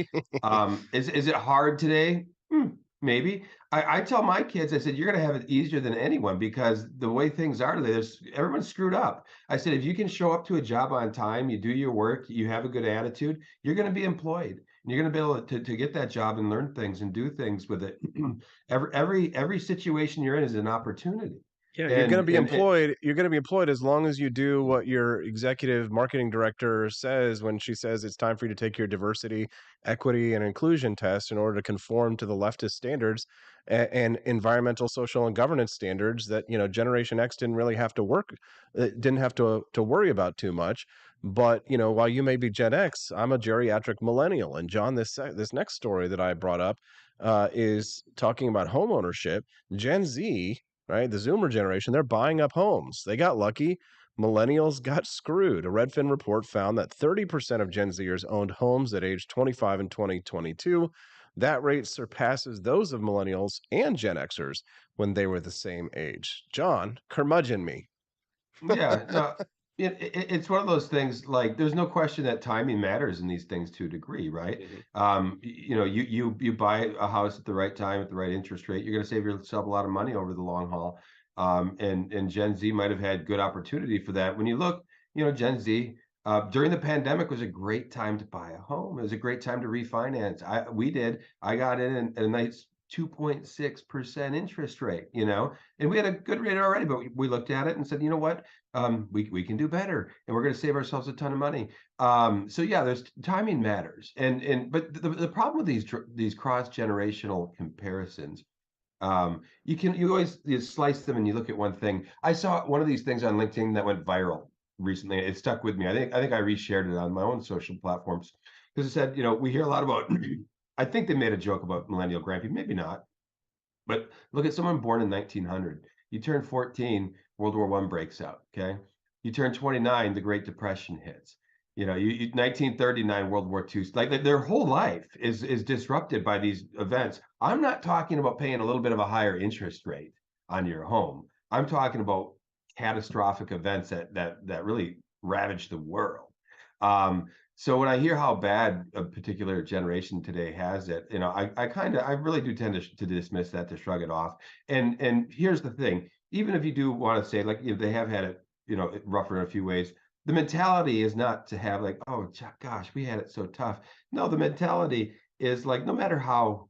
Is it hard today? Maybe. I tell my kids, I said, you're going to have it easier than anyone because the way things are today, everyone's screwed up. I said, if you can show up to a job on time, you do your work, you have a good attitude, you're going to be employed. And you're going to be able to get that job and learn things and do things with it. Every situation you're in is an opportunity. Yeah, you're going to be employed. You're going to be employed as long as you do what your executive marketing director says when she says it's time for you to take your diversity, equity, and inclusion test in order to conform to the leftist standards and environmental, social, and governance standards that Generation X didn't really have to didn't have to worry about too much. But while you may be Gen X, I'm a geriatric millennial. And John, this next story that I brought up is talking about home ownership. Gen Z. Right, the Zoomer generation, they're buying up homes. They got lucky. Millennials got screwed. A Redfin report found that 30% of Gen Zers owned homes at age 25 in 2022. That rate surpasses those of millennials and Gen Xers when they were the same age. John, curmudgeon me. Yeah, no, it's one of those things. Like, there's no question that timing matters in these things to a degree, right? You buy a house at the right time at the right interest rate, you're going to save yourself a lot of money over the long haul. And Gen Z might have had good opportunity for that. When you look, Gen Z during the pandemic was a great time to buy a home. It was a great time to refinance. I got in at a nice 2.6% interest rate, and we had a good rate already, but we looked at it and said, you know what, we can do better, and we're going to save ourselves a ton of money. So yeah, there's timing matters, but the problem with these cross-generational comparisons, you always slice them and you look at one thing. I saw one of these things on LinkedIn that went viral recently. It stuck with me. I think I reshared it on my own social platforms because it said, we hear a lot about I think they made a joke about millennial grandpa, maybe not. But look at someone born in 1900. You turn 14, World War I breaks out, okay? You turn 29, the Great Depression hits. You 1939, World War II, like their whole life is disrupted by these events. I'm not talking about paying a little bit of a higher interest rate on your home. I'm talking about catastrophic events that really ravage the world. So when I hear how bad a particular generation today has it, I really do tend to dismiss that, to shrug it off. And here's the thing: even if you do want to say, like, they have had it, rougher in a few ways, the mentality is not to have like, oh gosh, we had it so tough. No, the mentality is like, no matter how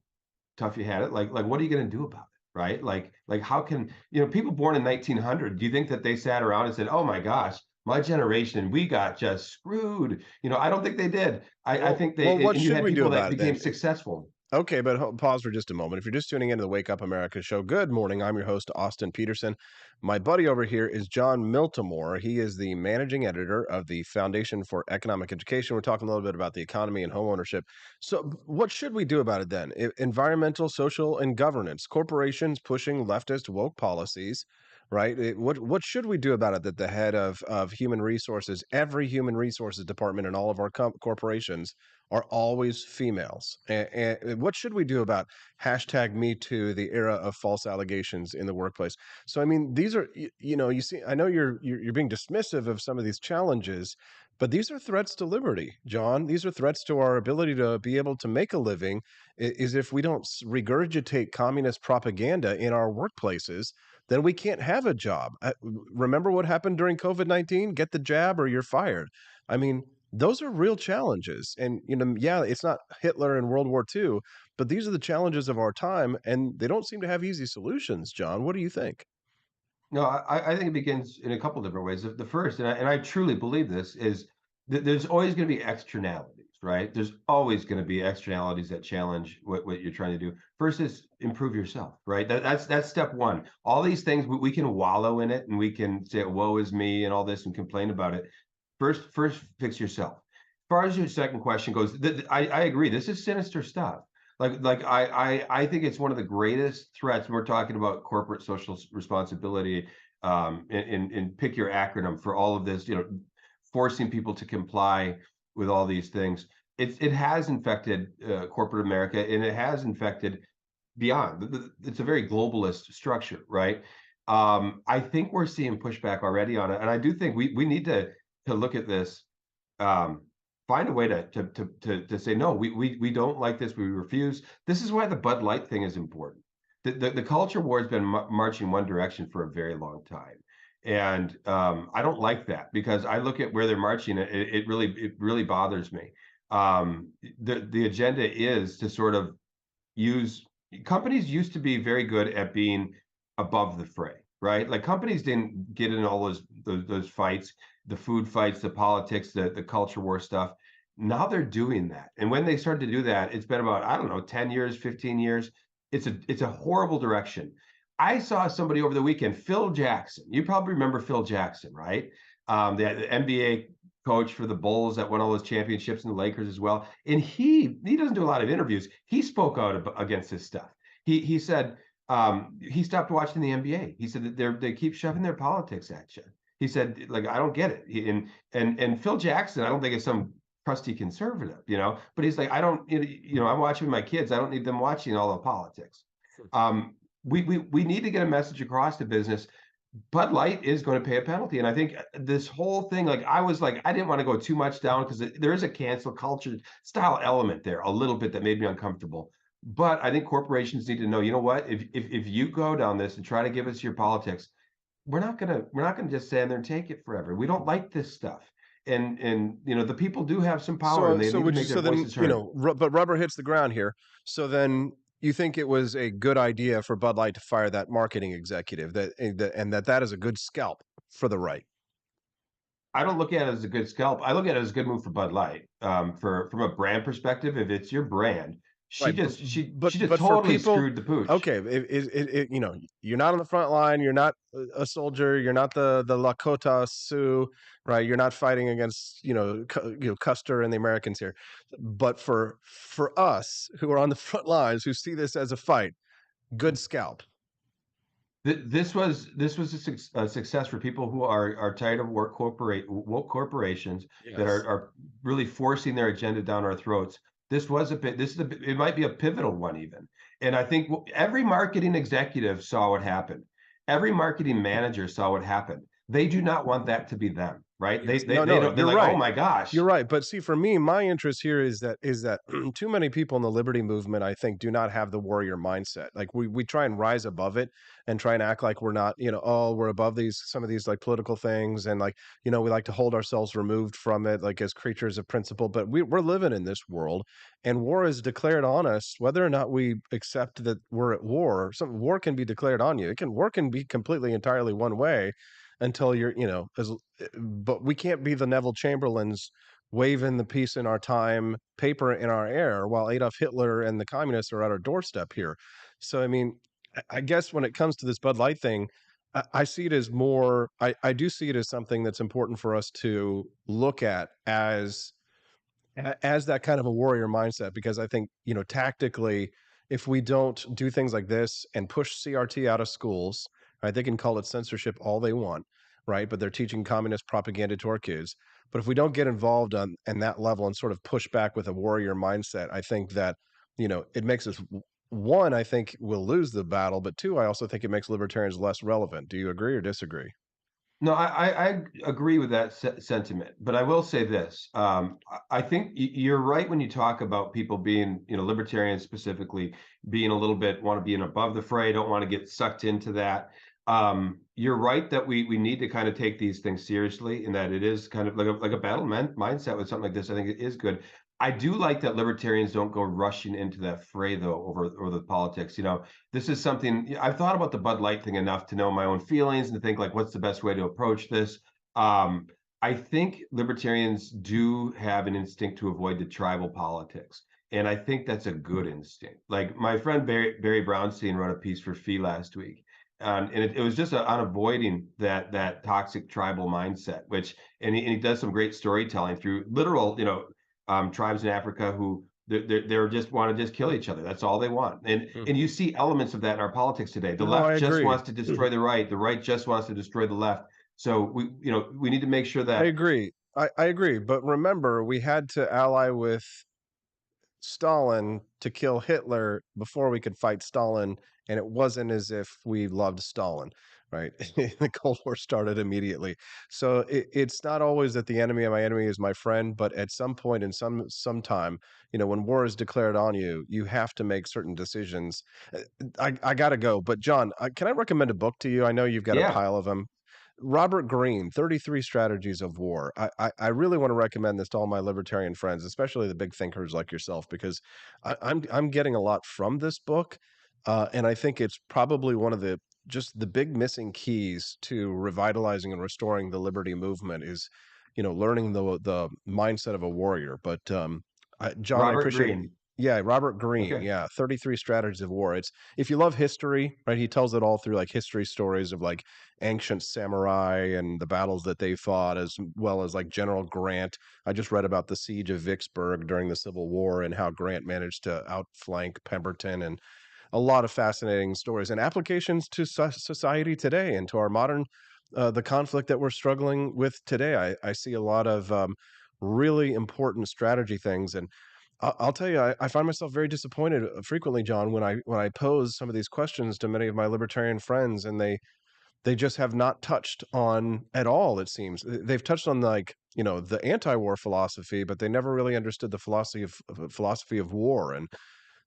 tough you had it, like what are you going to do about it, right? Like how can people born in 1900? Do you think that they sat around and said, oh my gosh, my generation, we got just screwed? I don't think they did. I think they. Well, what should we do about that became successful? Okay, but pause for just a moment. If you're just tuning into the Wake Up America show, good morning. I'm your host, Austin Peterson. My buddy over here is Jon Miltimore. He is the managing editor of the Foundation for Economic Education. We're talking a little bit about the economy and home ownership. So what should we do about it then? Environmental, social, and governance. Corporations pushing leftist woke policies, right? What should we do about it that the head of human resources, every human resources department in all of our corporations are always females? And what should we do about #MeToo, the era of false allegations in the workplace? So, I mean, these are, you see, I know you're being dismissive of some of these challenges, but these are threats to liberty, John. These are threats to our ability to be able to make a living. Is if we don't regurgitate communist propaganda in our workplaces, then we can't have a job. Remember what happened during COVID-19? Get the jab or you're fired. I mean, those are real challenges. And, yeah, it's not Hitler and World War II, but these are the challenges of our time, and they don't seem to have easy solutions. John, what do you think? No, I think it begins in a couple different ways. The first, and I truly believe this, is that there's always going to be externalities, right? There's always going to be externalities that challenge what you're trying to do. First is improve yourself, right? That's step one. All these things, we can wallow in it and we can say, woe is me and all this and complain about it. First fix yourself. As far as your second question goes, I agree. This is sinister stuff. I think it's one of the greatest threats. We're talking about corporate social responsibility, and pick your acronym for all of this, forcing people to comply with all these things. It has infected corporate America, and it has infected beyond. It's a very globalist structure, right? I think we're seeing pushback already on it, and I do think we need to look at this, find a way to say no. We don't like this. We refuse. This is why the Bud Light thing is important. The culture war has been marching one direction for a very long time. And I don't like that, because I look at where they're marching. It really bothers me. The agenda is to sort of use. Companies used to be very good at being above the fray, right? Like, companies didn't get in all those fights, the food fights, the politics, the culture war stuff. Now they're doing that. And when they started to do that, it's been about, I don't know, 10 years, 15 years. It's a horrible direction. I saw somebody over the weekend, Phil Jackson. You probably remember Phil Jackson, right? The NBA coach for the Bulls that won all those championships, and the Lakers as well. And he doesn't do a lot of interviews. He spoke out against this stuff. He said he stopped watching the NBA. He said that they keep shoving their politics at you. He said, like, I don't get it. And Phil Jackson, I don't think is some crusty conservative, but he's like, I don't, I'm watching my kids. I don't need them watching all the politics. We need to get a message across to business. Bud Light is going to pay a penalty. And I think this whole thing, I didn't want to go too much down, because there is a cancel culture style element there a little bit that made me uncomfortable. But I think corporations need to know, you know what, if you go down this and try to give us your politics, we're not gonna just stand there and take it forever. We don't like this stuff. And the people do have some power, and they need to make their voices heard. But rubber hits the ground here. So then you think it was a good idea for Bud Light to fire that marketing executive, that is a good scalp for the right? I don't look at it as a good scalp. I look at it as a good move for Bud Light. From a brand perspective, if it's your brand, she just totally screwed the pooch. Okay, you're not on the front line. You're not a soldier. You're not the Lakota Sioux, right? You're not fighting against Custer and the Americans here. But for us who are on the front lines, who see this as a fight, good scalp. This was a success for people who are tired of woke corporations, yes, that are really forcing their agenda down our throats. It might be a pivotal one even. And I think every marketing executive saw what happened. Every marketing manager saw what happened. They do not want that to be them, right? They don't, they're like, right. Oh my gosh. You're right. But see, for me, my interest here is that too many people in the liberty movement, I think, do not have the warrior mindset. Like, we try and rise above it and try and act like we're not, we're above some of these like political things. And like, we like to hold ourselves removed from it, like as creatures of principle. But we're living in this world, and war is declared on us, whether or not we accept that we're at war. War can be declared on you. War can be completely, entirely one way, until you're, but we can't be the Neville Chamberlains waving the peace in our time paper in our air while Adolf Hitler and the communists are at our doorstep here. So, I mean, I guess when it comes to this Bud Light thing, I see it as more, I do see it as something that's important for us to look at as that kind of a warrior mindset, because I think, tactically, if we don't do things like this and push CRT out of schools, right? They can call it censorship all they want, right? But they're teaching communist propaganda to our kids. But if we don't get involved on that level and sort of push back with a warrior mindset, I think that, it makes us, one, I think we'll lose the battle, but two, I also think it makes libertarians less relevant. Do you agree or disagree? No, I agree with that sentiment, but I will say this. I think you're right when you talk about people being, libertarians specifically, being a little bit, want to be above the fray, don't want to get sucked into that. You're right that we need to kind of take these things seriously, and that it is kind of like a battle mindset with something like this. I think it is good. I do like that libertarians don't go rushing into that fray, though, over the politics. This is something I've thought about the Bud Light thing enough to know my own feelings and to think, like, what's the best way to approach this. I think libertarians do have an instinct to avoid the tribal politics. And I think that's a good instinct. Like my friend Barry Brownstein wrote a piece for Fee last week. And it was just on avoiding that toxic tribal mindset, and he does some great storytelling through literal, tribes in Africa who they're just want to just kill each other. That's all they want. And you see elements of that in our politics today. The left just wants to destroy the right just wants to destroy the left. So we need to make sure that I agree. I agree. But remember, we had to ally with Stalin to kill Hitler before we could fight Stalin, and it wasn't as if we loved Stalin, right? The Cold War started immediately. So it's not always that the enemy of my enemy is my friend, but at some point in some time, when war is declared on you, you have to make certain decisions. I gotta go, but John, can I recommend a book to you? I know you've got a pile of them. Robert Greene, 33 Strategies of War. I really want to recommend this to all my libertarian friends, especially the big thinkers like yourself, because I'm getting a lot from this book, and I think it's probably one of the big missing keys to revitalizing and restoring the liberty movement is, learning the mindset of a warrior. But John, I Robert appreciate. Greene. Yeah, Robert Greene. Okay. Yeah, 33 Strategies of War. It's if you love history, right? He tells it all through like history stories of like ancient samurai and the battles that they fought, as well as like General Grant. I just read about the siege of Vicksburg during the Civil War and how Grant managed to outflank Pemberton, and a lot of fascinating stories and applications to society today and to our modern the conflict that we're struggling with today. I see a lot of really important strategy things. And I'll tell you, I find myself very disappointed frequently, John, when I pose some of these questions to many of my libertarian friends, and they just have not touched on at all. It seems they've touched on like the anti-war philosophy, but they never really understood the philosophy of war. And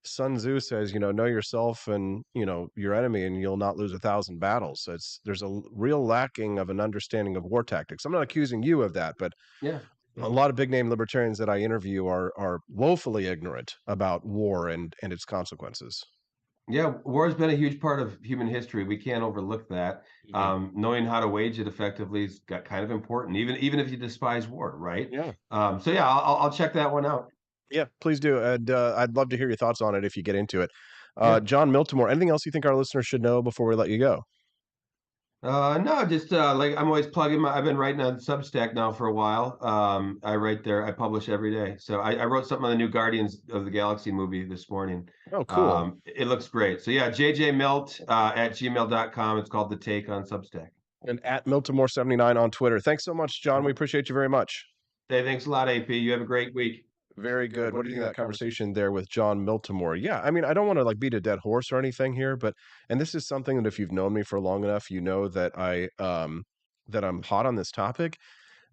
Sun Tzu says, know yourself and your enemy, and you'll not lose 1,000 battles. So there's a real lacking of an understanding of war tactics. I'm not accusing you of that, but yeah. A lot of big name libertarians that I interview are woefully ignorant about war and its consequences. Yeah, war has been a huge part of human history. We can't overlook that. Knowing how to wage it effectively is kind of important, even if you despise war, right? Yeah. So yeah, I'll check that one out. Yeah, please do. And I'd love to hear your thoughts on it if you get into it. Yeah. Jon Miltimore, anything else you think our listeners should know before we let you go? No, just like I'm always plugging I've been writing on Substack now for a while. I write there, I publish every day. So I wrote something on the new Guardians of the Galaxy movie this morning. Oh, cool. It looks great. So yeah, jjmilt at gmail.com. It's called The Take on Substack. And at Miltimore79 on Twitter. Thanks so much, John. We appreciate you very much. Hey, thanks a lot, AP. You have a great week. Very good. What do you think of that conversation there with Jon Miltimore? Yeah, I mean, I don't want to like beat a dead horse or anything here, and this is something that if you've known me for long enough, you know that that I'm hot on this topic.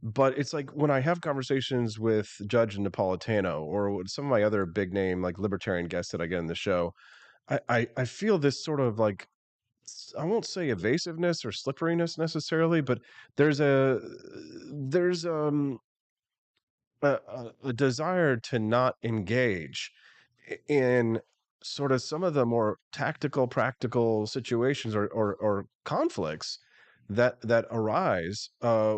But it's like when I have conversations with Judge Napolitano or with some of my other big name like libertarian guests that I get in the show, I feel this sort of like, I won't say evasiveness or slipperiness necessarily, but there's a desire to not engage in sort of some of the more tactical, practical situations or conflicts that arise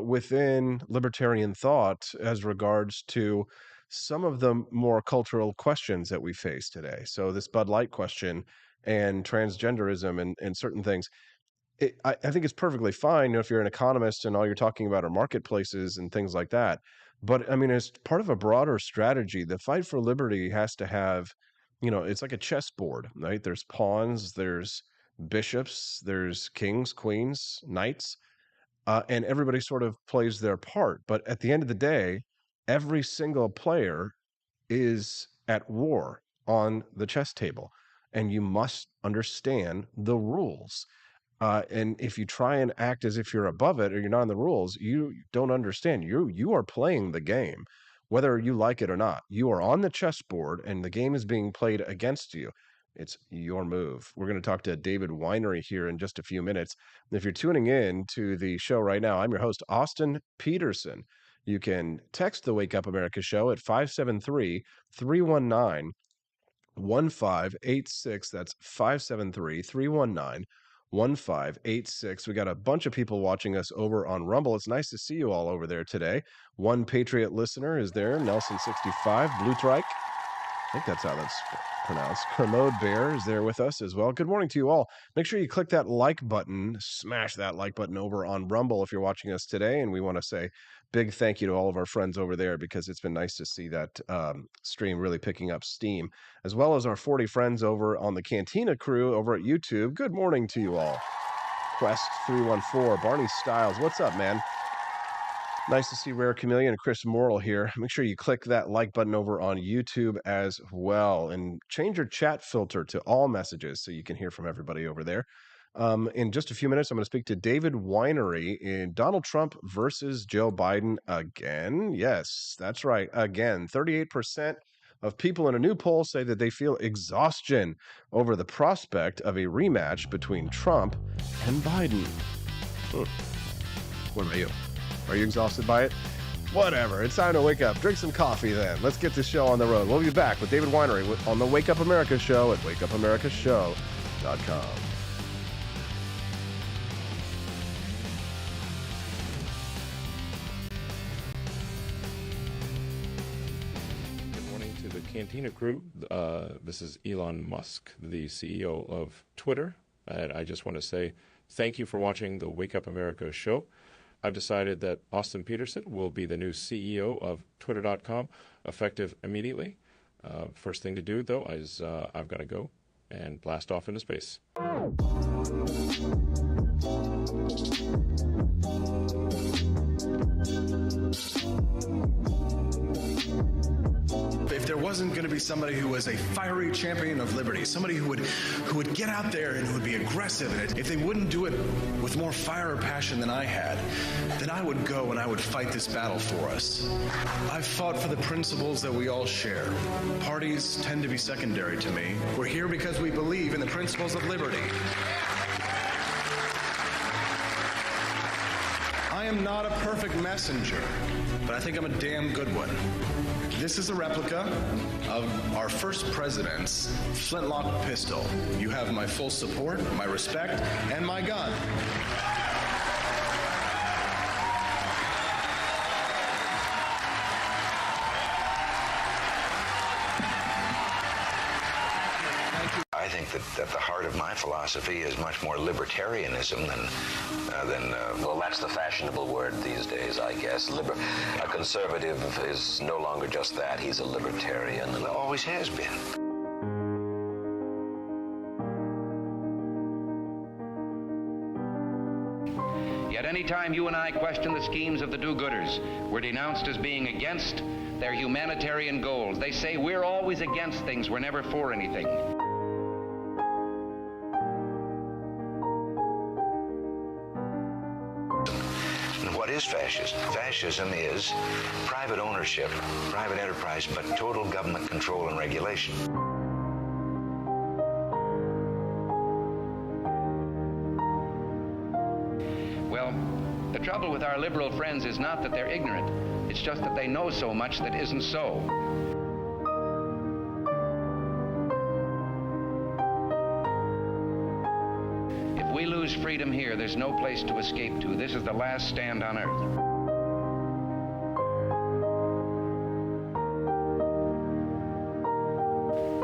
within libertarian thought as regards to some of the more cultural questions that we face today. So this Bud Light question and transgenderism and certain things. I think it's perfectly fine if you're an economist and all you're talking about are marketplaces and things like that. But I mean, as part of a broader strategy, the fight for liberty has to have, it's like a chessboard, right? There's pawns, there's bishops, there's kings, queens, knights, and everybody sort of plays their part. But at the end of the day, every single player is at war on the chess table, and you must understand the rules. And if you try and act as if you're above it or you're not in the rules, you don't understand. You are playing the game, whether you like it or not. You are on the chessboard, and the game is being played against you. It's your move. We're going to talk to David Winery here in just a few minutes. And if you're tuning in to the show right now, I'm your host, Austin Peterson. You can text the Wake Up America show at 573-319-1586. That's 573-319-1586. 1586. We got a bunch of people watching us over on Rumble. It's nice to see you all over there today. One Patriot listener is there, Nelson65, Blutrike. I think that's how that's pronounced. Kermode Bear is there with us as well. Good morning to you all. Make sure you click that like button, smash that like button over on Rumble if you're watching us today. And we want to say big thank you to all of our friends over there because it's been nice to see that stream really picking up steam, as well as our 40 friends over on the Cantina crew over at YouTube. Good morning to you all. Quest 314, Barney Styles, what's up, man? Nice to see Rare Chameleon and Chris Morrill here. Make sure you click that like button over on YouTube as well. And change your chat filter to all messages so you can hear from everybody over there. In just a few minutes, I'm going to speak to David Winery in Donald Trump versus Joe Biden again. Yes, that's right. Again, 38% of people in a new poll say that they feel exhaustion over the prospect of a rematch between Trump and Biden. What about you? Are you exhausted by it? Whatever. It's time to wake up. Drink some coffee then. Let's get this show on the road. We'll be back with David Winery on the Wake Up America Show at wakeupAmericaShow.com. Good morning to the Cantina crew. This is Elon Musk, the CEO of Twitter. And I just want to say thank you for watching the Wake Up America Show. I've decided that Austin Peterson will be the new CEO of Twitter.com, effective immediately. First thing to do, though, is I've got to go and blast off into space. If there wasn't going to be somebody who was a fiery champion of liberty, somebody who would get out there and who would be aggressive, and if they wouldn't do it with more fire or passion than I had, then I would go and I would fight this battle for us. I've fought for the principles that we all share. Parties tend to be secondary to me. We're here because we believe in the principles of liberty. I am not a perfect messenger, but I think I'm a damn good one. This is a replica of our first president's flintlock pistol. You have my full support, my respect, and my gun. I think that at the heart of my philosophy is much more libertarianism than well, that's the fashionable word these days, I guess. A conservative is no longer just that. He's a libertarian and always has been. Yet any time you and I question the schemes of the do-gooders, we're denounced as being against their humanitarian goals. They say we're always against things, we're never for anything. What is fascism? Fascism is private ownership, private enterprise, but total government control and regulation. Well, the trouble with our liberal friends is not that they're ignorant. It's just that they know so much that isn't so. If we lose freedom here, there's no place to escape to. This is the last stand on earth.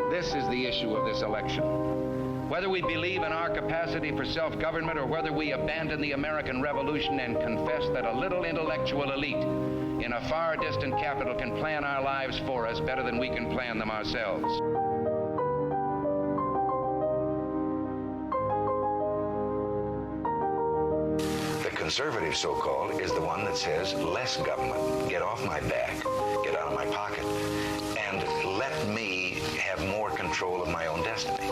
This is the issue of this election. Whether we believe in our capacity for self-government or whether we abandon the American Revolution and confess that a little intellectual elite in a far distant capital can plan our lives for us better than we can plan them ourselves. Conservative, so-called, is the one that says less government, get off my back, get out of my pocket, and let me have more control of my own destiny.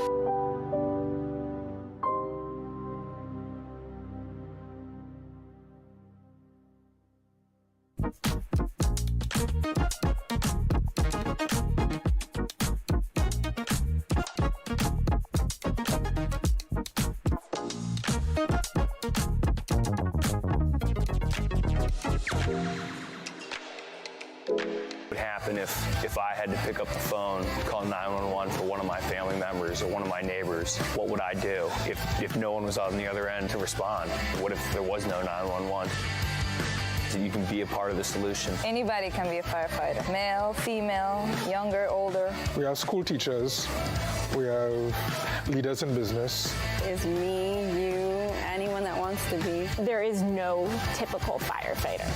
happen if I had to pick up the phone, call 911 for one of my family members or one of my neighbors. What would I do if no one was on the other end to respond? What if there was no 911? You can be a part of the solution. Anybody can be a firefighter. Male, female, younger, older. We have school teachers. We have leaders in business. Is me, you, anyone that wants to be. There is no typical firefighter.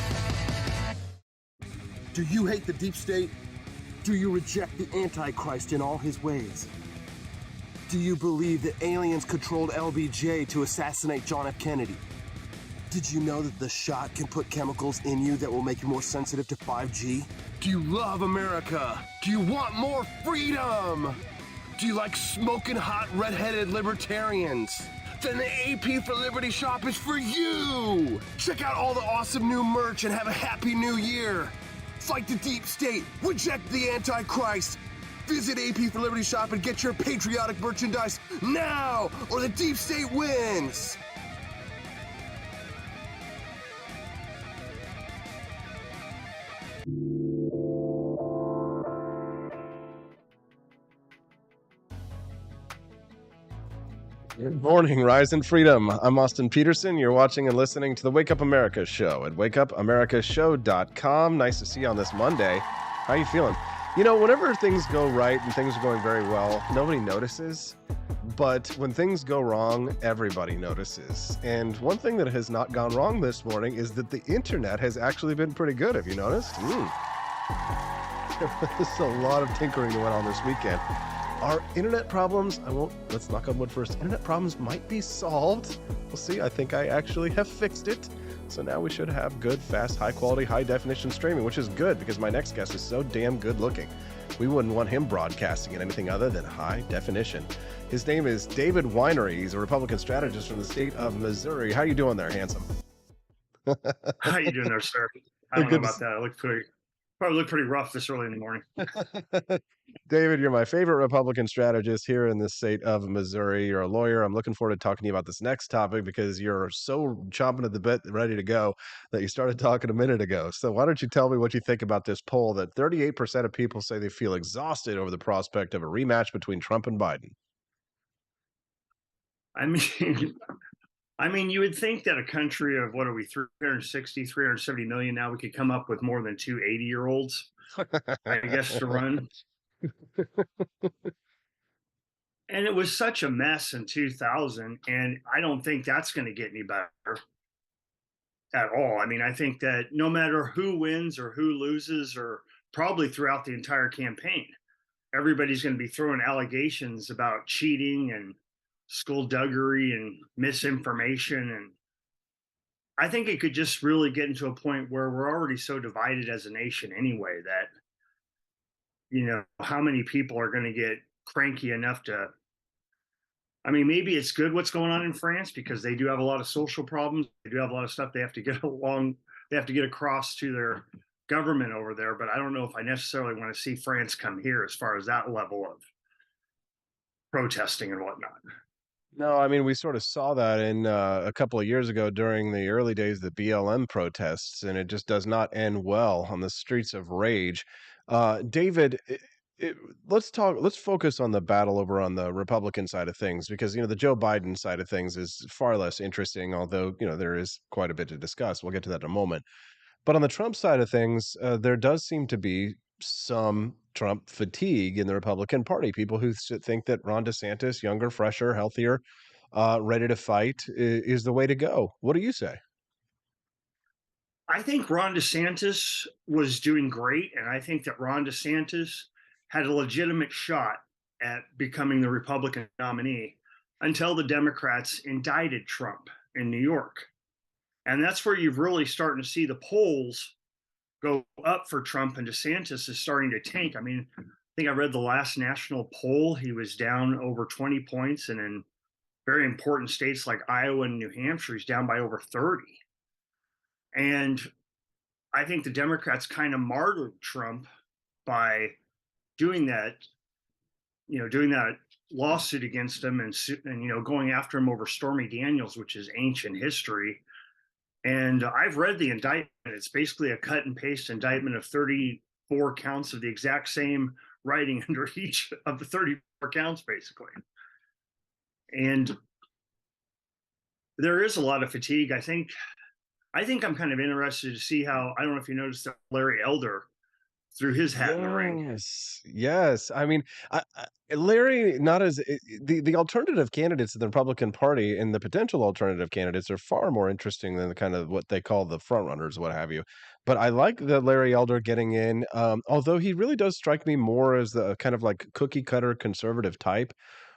Do you hate the deep state? Do you reject the Antichrist in all his ways? Do you believe that aliens controlled LBJ to assassinate John F. Kennedy? Did you know that the shot can put chemicals in you that will make you more sensitive to 5G? Do you love America? Do you want more freedom? Do you like smoking hot red-headed libertarians? Then the AP for Liberty shop is for you! Check out all the awesome new merch and have a happy new year! Fight the deep state, reject the Antichrist! Visit AP for Liberty shop and get your patriotic merchandise now, or the deep state wins! Good morning, Rise and Freedom. I'm Austin Peterson. You're watching and listening to the Wake Up America show at wakeupAmericaShow.com. Nice to see you on this Monday. How are you feeling? You know, whenever things go right and things are going very well, nobody notices. But when things go wrong, everybody notices. And one thing that has not gone wrong this morning is that the internet has actually been pretty good. Have you noticed? There's a lot of tinkering that went on this weekend. Our internet problems, let's knock on wood first. Internet problems might be solved. We'll see. I think I actually have fixed it. So now we should have good, fast, high quality, high definition streaming, which is good because my next guest is so damn good looking. We wouldn't want him broadcasting in anything other than high definition. His name is David Winery. He's a Republican strategist from the state of Missouri. How you doing there, handsome? How you doing there, sir? I don't know about that. Probably look pretty rough this early in the morning. David, you're my favorite Republican strategist here in the state of Missouri. You're a lawyer. I'm looking forward to talking to you about this next topic because you're so chomping at the bit, ready to go, that you started talking a minute ago. So why don't you tell me what you think about this poll that 38% of people say they feel exhausted over the prospect of a rematch between Trump and Biden? I mean, you would think that a country of, what are we, 370 million now, we could come up with more than two 80-year-olds, I guess, to run. And it was such a mess in 2000, and I don't think that's going to get any better at all. I mean, I think that no matter who wins or who loses, or probably throughout the entire campaign, everybody's going to be throwing allegations about cheating and skullduggery and misinformation. And I think it could just really get into a point where we're already so divided as a nation anyway that, you know, how many people are going to get cranky enough to, I mean, maybe it's good what's going on in France because they do have a lot of social problems. They do have a lot of stuff they have to get across to their government over there. But I don't know if I necessarily want to see France come here as far as that level of protesting and whatnot. No, I mean, we sort of saw that in a couple of years ago during the early days of the BLM protests, and it just does not end well on the streets of rage. David, let's focus on the battle over on the Republican side of things, because, you know, the Joe Biden side of things is far less interesting, although, you know, there is quite a bit to discuss. We'll get to that in a moment. But on the Trump side of things, there does seem to be some Trump fatigue in the Republican Party. People who think that Ron DeSantis, younger, fresher, healthier, ready to fight, is the way to go. What do you say? I think Ron DeSantis was doing great, and I think that Ron DeSantis had a legitimate shot at becoming the Republican nominee until the Democrats indicted Trump in New York. And that's where you've really starting to see the polls go up for Trump, and DeSantis is starting to tank. I mean, I think I read the last national poll, he was down over 20 points, and in very important states like Iowa and New Hampshire, he's down by over 30. And I think the Democrats kind of martyred Trump by doing that, doing that lawsuit against him and going after him over Stormy Daniels, which is ancient history. And I've read the indictment. It's basically a cut and paste indictment of 34 34 counts of the exact same writing under each of the 34 counts, basically. And there is a lot of fatigue. I think I'm kind of interested to see how, I don't know if you noticed that Larry Elder threw his hat in the ring. Yes. I mean, Larry, not as the alternative candidates in the Republican Party and the potential alternative candidates are far more interesting than the kind of what they call the front runners, what have you. But I like the Larry Elder getting in, although he really does strike me more as the kind of like cookie cutter conservative type.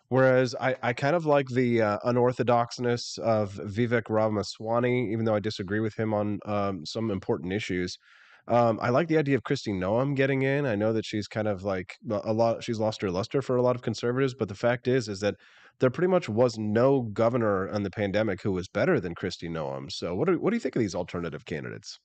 Whereas I kind of like the unorthodoxness of Vivek Ramaswamy, even though I disagree with him on some important issues. I like the idea of Kristi Noem getting in. I know that she's kind of like a lot. She's lost her luster for a lot of conservatives, but the fact is that there pretty much was no governor on the pandemic who was better than Kristi Noem. So what do you think of these alternative candidates?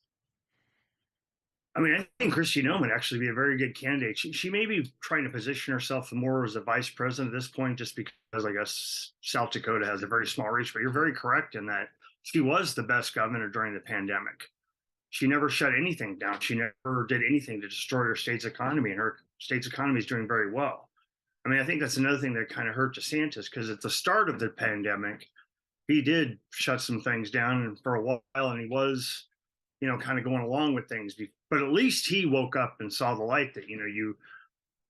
I mean, I think Kristi Noem would actually be a very good candidate. She may be trying to position herself more as a vice president at this point, just because I guess South Dakota has a very small reach. But you're very correct in that she was the best governor during the pandemic. She never shut anything down. She never did anything to destroy her state's economy, and her state's economy is doing very well. I mean, I think that's another thing that kind of hurt DeSantis, because at the start of the pandemic, he did shut some things down for a while, and he was, kind of going along with things. But at least he woke up and saw the light that, you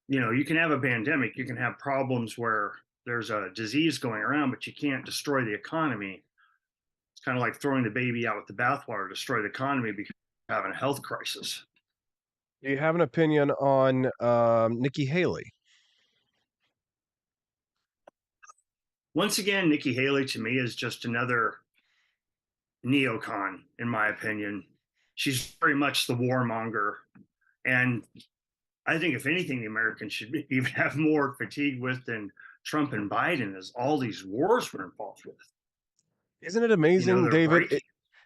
can have a pandemic, you can have problems where there's a disease going around, but you can't destroy the economy. It's kind of like throwing the baby out with the bathwater, destroy the economy because you're having a health crisis. Do you have an opinion on Nikki Haley? Once again, Nikki Haley to me is just another neocon, in my opinion. She's very much the warmonger. And I think, if anything, the Americans should even have more fatigue with than Trump and Biden, as all these wars we're involved with. Isn't it amazing, David? Breaking.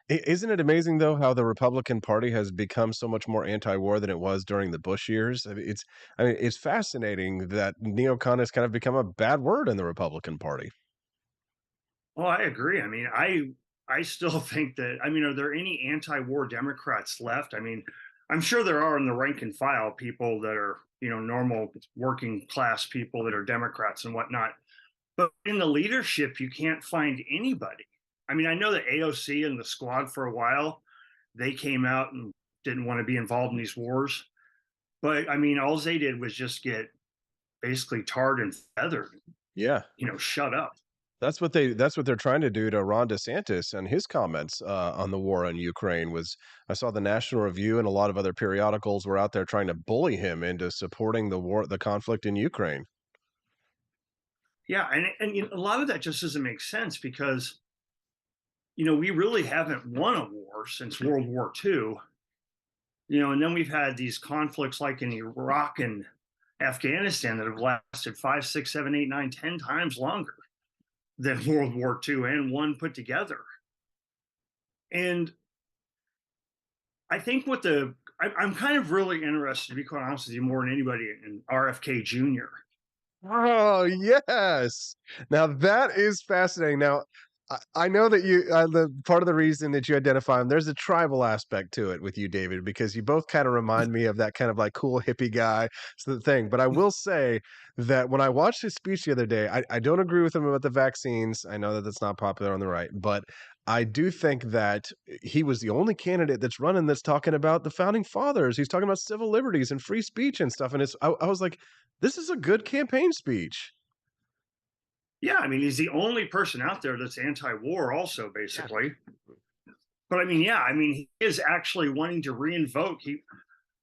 Isn't it amazing, though, how the Republican Party has become so much more anti-war than it was during the Bush years? It's fascinating that neocon has kind of become a bad word in the Republican Party. Oh, I agree. I mean, I still think that, are there any anti-war Democrats left? I mean, I'm sure there are in the rank and file people that are, normal working class people that are Democrats and whatnot. But in the leadership, you can't find anybody. I mean, I know that AOC and the squad for a while, they came out and didn't want to be involved in these wars. But I mean, all they did was just get basically tarred and feathered. Yeah. Shut up. That's what they're trying to do to Ron DeSantis and his comments on the war in Ukraine. Was I saw the National Review and a lot of other periodicals were out there trying to bully him into supporting the conflict in Ukraine. Yeah, and a lot of that just doesn't make sense because, we really haven't won a war since World War II. And then we've had these conflicts like in Iraq and Afghanistan that have lasted 5, 6, 7, 8, 9, 10 times longer than World War II and one put together. And I think I'm kind of really interested, to be quite honest with you, more than anybody, in RFK Jr. Oh, yes. Now that is fascinating. Now, I know that the part of the reason that you identify him, there's a tribal aspect to it with you, David, because you both kind of remind me of that kind of like cool hippie guy thing. But I will say that when I watched his speech the other day, I don't agree with him about the vaccines. I know that that's not popular on the right, but I do think that he was the only candidate that's running that's talking about the founding fathers. He's talking about civil liberties and free speech and stuff. And I was like, this is a good campaign speech. Yeah, I mean, he's the only person out there that's anti-war also, basically. Yeah. But he is actually wanting to reinvoke.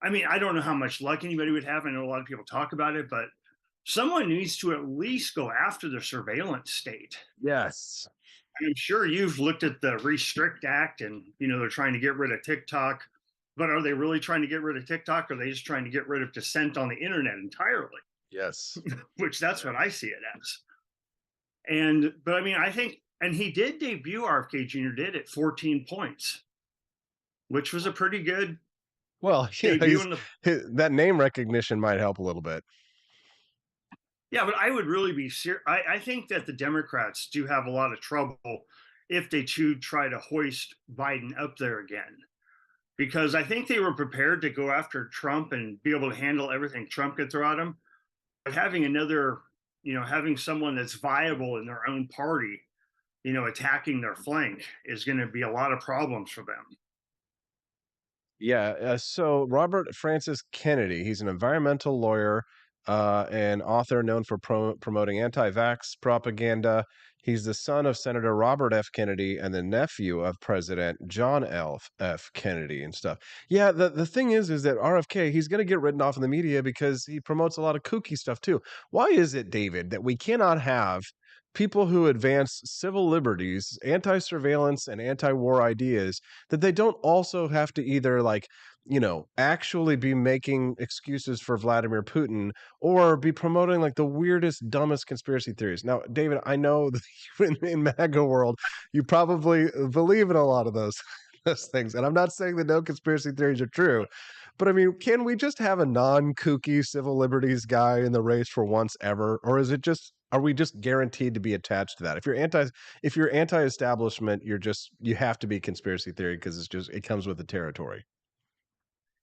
I don't know how much luck anybody would have. I know a lot of people talk about it, but someone needs to at least go after the surveillance state. Yes. I'm sure you've looked at the Restrict Act and, they're trying to get rid of TikTok. But are they really trying to get rid of TikTok, or are they just trying to get rid of dissent on the internet entirely? Yes. Which that's what I see it as. But I think, and he did debut, RFK Jr. did, at 14 points, which was a pretty good debut. That name recognition might help a little bit. Yeah, but I would really be serious. I think that the Democrats do have a lot of trouble if they try to hoist Biden up there again. because I think they were prepared to go after Trump and be able to handle everything Trump could throw at them. But having having someone that's viable in their own party, attacking their flank is going to be a lot of problems for them. Yeah. So Robert Francis Kennedy, he's an environmental lawyer and author known for promoting anti-vax propaganda. He's the son of Senator Robert F. Kennedy and the nephew of President John F. Kennedy and stuff. Yeah, the thing is that RFK, he's going to get written off in the media because he promotes a lot of kooky stuff too. Why is it, David, that we cannot have people who advance civil liberties, anti-surveillance, and anti-war ideas, that they don't also have to either actually be making excuses for Vladimir Putin or be promoting like the weirdest, dumbest conspiracy theories? Now, David, I know that in MAGA world, you probably believe in a lot of those things. And I'm not saying that no conspiracy theories are true, but I mean, can we just have a non-kooky civil liberties guy in the race for once ever? Or are we just guaranteed to be attached to that? If you're anti-establishment, you have to be conspiracy theory because it comes with the territory.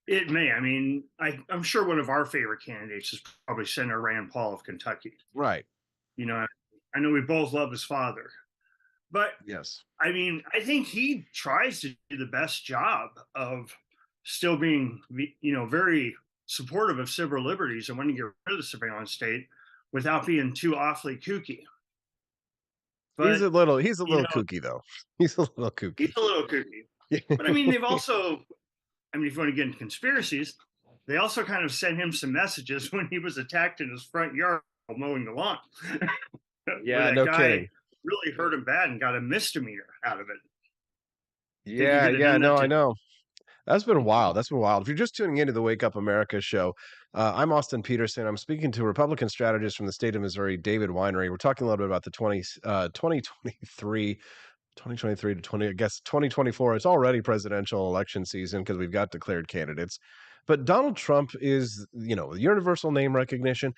It may. I mean, I'm sure one of our favorite candidates is probably Senator Rand Paul of Kentucky. Right. I know we both love his father, but yes, I mean, I think he tries to do the best job of still being, very supportive of civil liberties and wanting to get rid of the surveillance state without being too awfully kooky. But he's a little kooky though. He's a little kooky. He's a little kooky. But I mean, they've also, if you want to get into conspiracies, they also kind of sent him some messages when he was attacked in his front yard while mowing the lawn. Yeah, no kidding. Really hurt him bad and got a misdemeanor out of it. Yeah, no, I know. That's been wild. That's been wild. If you're just tuning into the Wake Up America show, I'm Austin Peterson. I'm speaking to Republican strategist from the state of Missouri, David Winery. We're talking a little bit about the 2023 to 2024. It's already presidential election season because we've got declared candidates. But Donald Trump is, universal name recognition.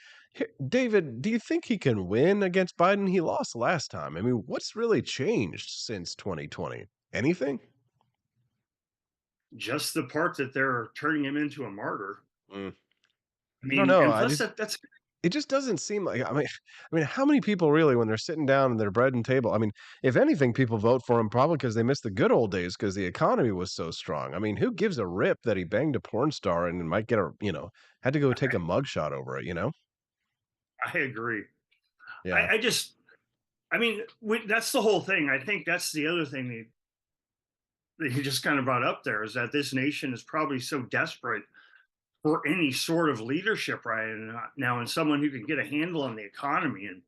David, do you think he can win against Biden? He lost last time. I mean, what's really changed since 2020? Anything? Just the part that they're turning him into a martyr. I mean, I don't know. That's it just doesn't seem like, I mean, how many people really, when they're sitting down and their bread and table, I mean, if anything, people vote for him probably because they missed the good old days because the economy was so strong. I mean, who gives a rip that he banged a porn star and might get had to go take a mugshot over it, I agree. Yeah. That's the whole thing. I think that's the other thing that he just kind of brought up there, is that this nation is probably so desperate for any sort of leadership right now, and someone who can get a handle on the economy and,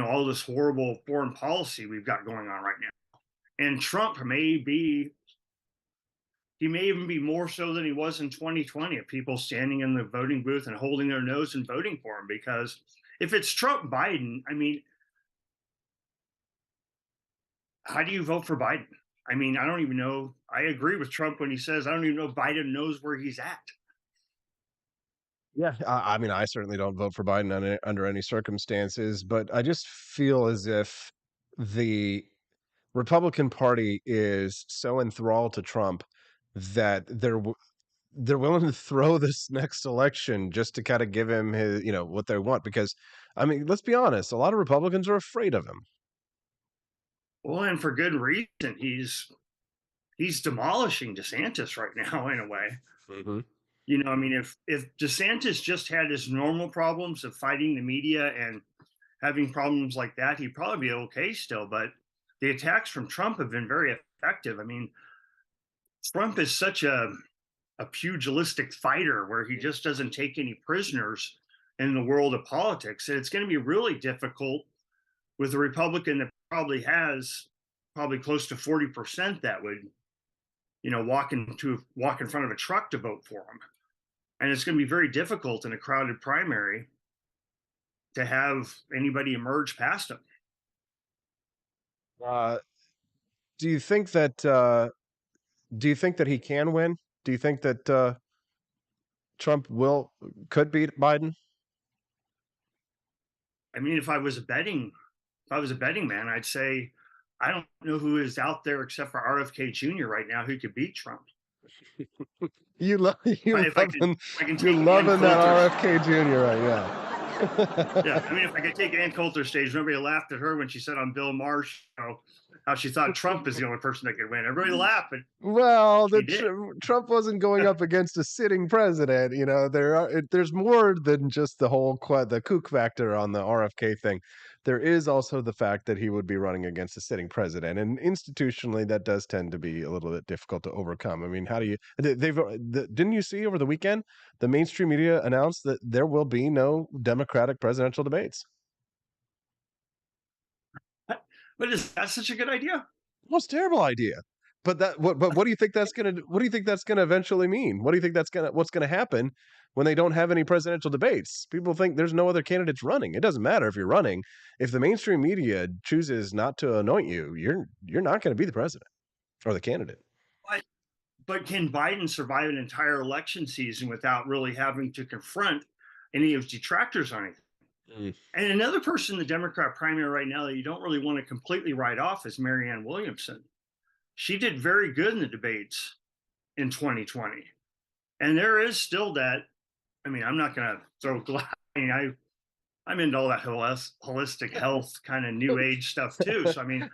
all this horrible foreign policy we've got going on right now. And Trump may even be more so than he was in 2020 of people standing in the voting booth and holding their nose and voting for him. Because if it's Trump Biden, I mean, how do you vote for Biden? I mean, I don't even know. I agree with Trump when he says, I don't even know if Biden knows where he's at. Yeah, I mean, I certainly don't vote for Biden under any circumstances, but I just feel as if the Republican Party is so enthralled to Trump that they're willing to throw this next election just to kind of give him his, what they want. Because, I mean, let's be honest, a lot of Republicans are afraid of him. Well, and for good reason. He's demolishing DeSantis right now in a way. Mm-hmm. If DeSantis just had his normal problems of fighting the media and having problems like that, he'd probably be okay still. But the attacks from Trump have been very effective. I mean, Trump is such a pugilistic fighter where he just doesn't take any prisoners in the world of politics. And it's going to be really difficult with a Republican that probably has close to 40% that would, walk in front of a truck to vote for him. And it's going to be very difficult in a crowded primary to have anybody emerge past him. Do you think that he can win? Do you think that Trump could beat Biden? I mean, if I was a betting man, I'd say I don't know who is out there except for RFK Jr. right now who could beat Trump. You love you If I loving can you're take loving Ann that Coulter's- RFK Jr. right now. Yeah, I mean, if I could take Ann Coulter's stage, nobody laughed at her when she said on Bill Maher's show how she thought Trump is the only person that could win. Everybody laughed, but Well, He did. Trump wasn't going up against a sitting president. You know, there's more than just the whole the kook factor on the RFK thing. There is also the fact that he would be running against a sitting president, and institutionally, that does tend to be a little bit difficult to overcome. I mean, how do you? Didn't you see over the weekend the mainstream media announced that there will be no Democratic presidential debates? But is that such a good idea? Most terrible idea. But what do you think that's gonna eventually mean? What do you think what's gonna happen when they don't have any presidential debates? People think there's no other candidates running. It doesn't matter if you're running. If the mainstream media chooses not to anoint you, you're not gonna be the president or the candidate. But can Biden survive an entire election season without really having to confront any of his detractors on anything? And another person in the Democrat primary right now that you don't really want to completely write off is Marianne Williamson. She did very good in the debates in 2020. And there is still that, I mean, I'm not going to throw glass. I mean, I'm into all that holistic health kind of new age stuff too. So, I mean,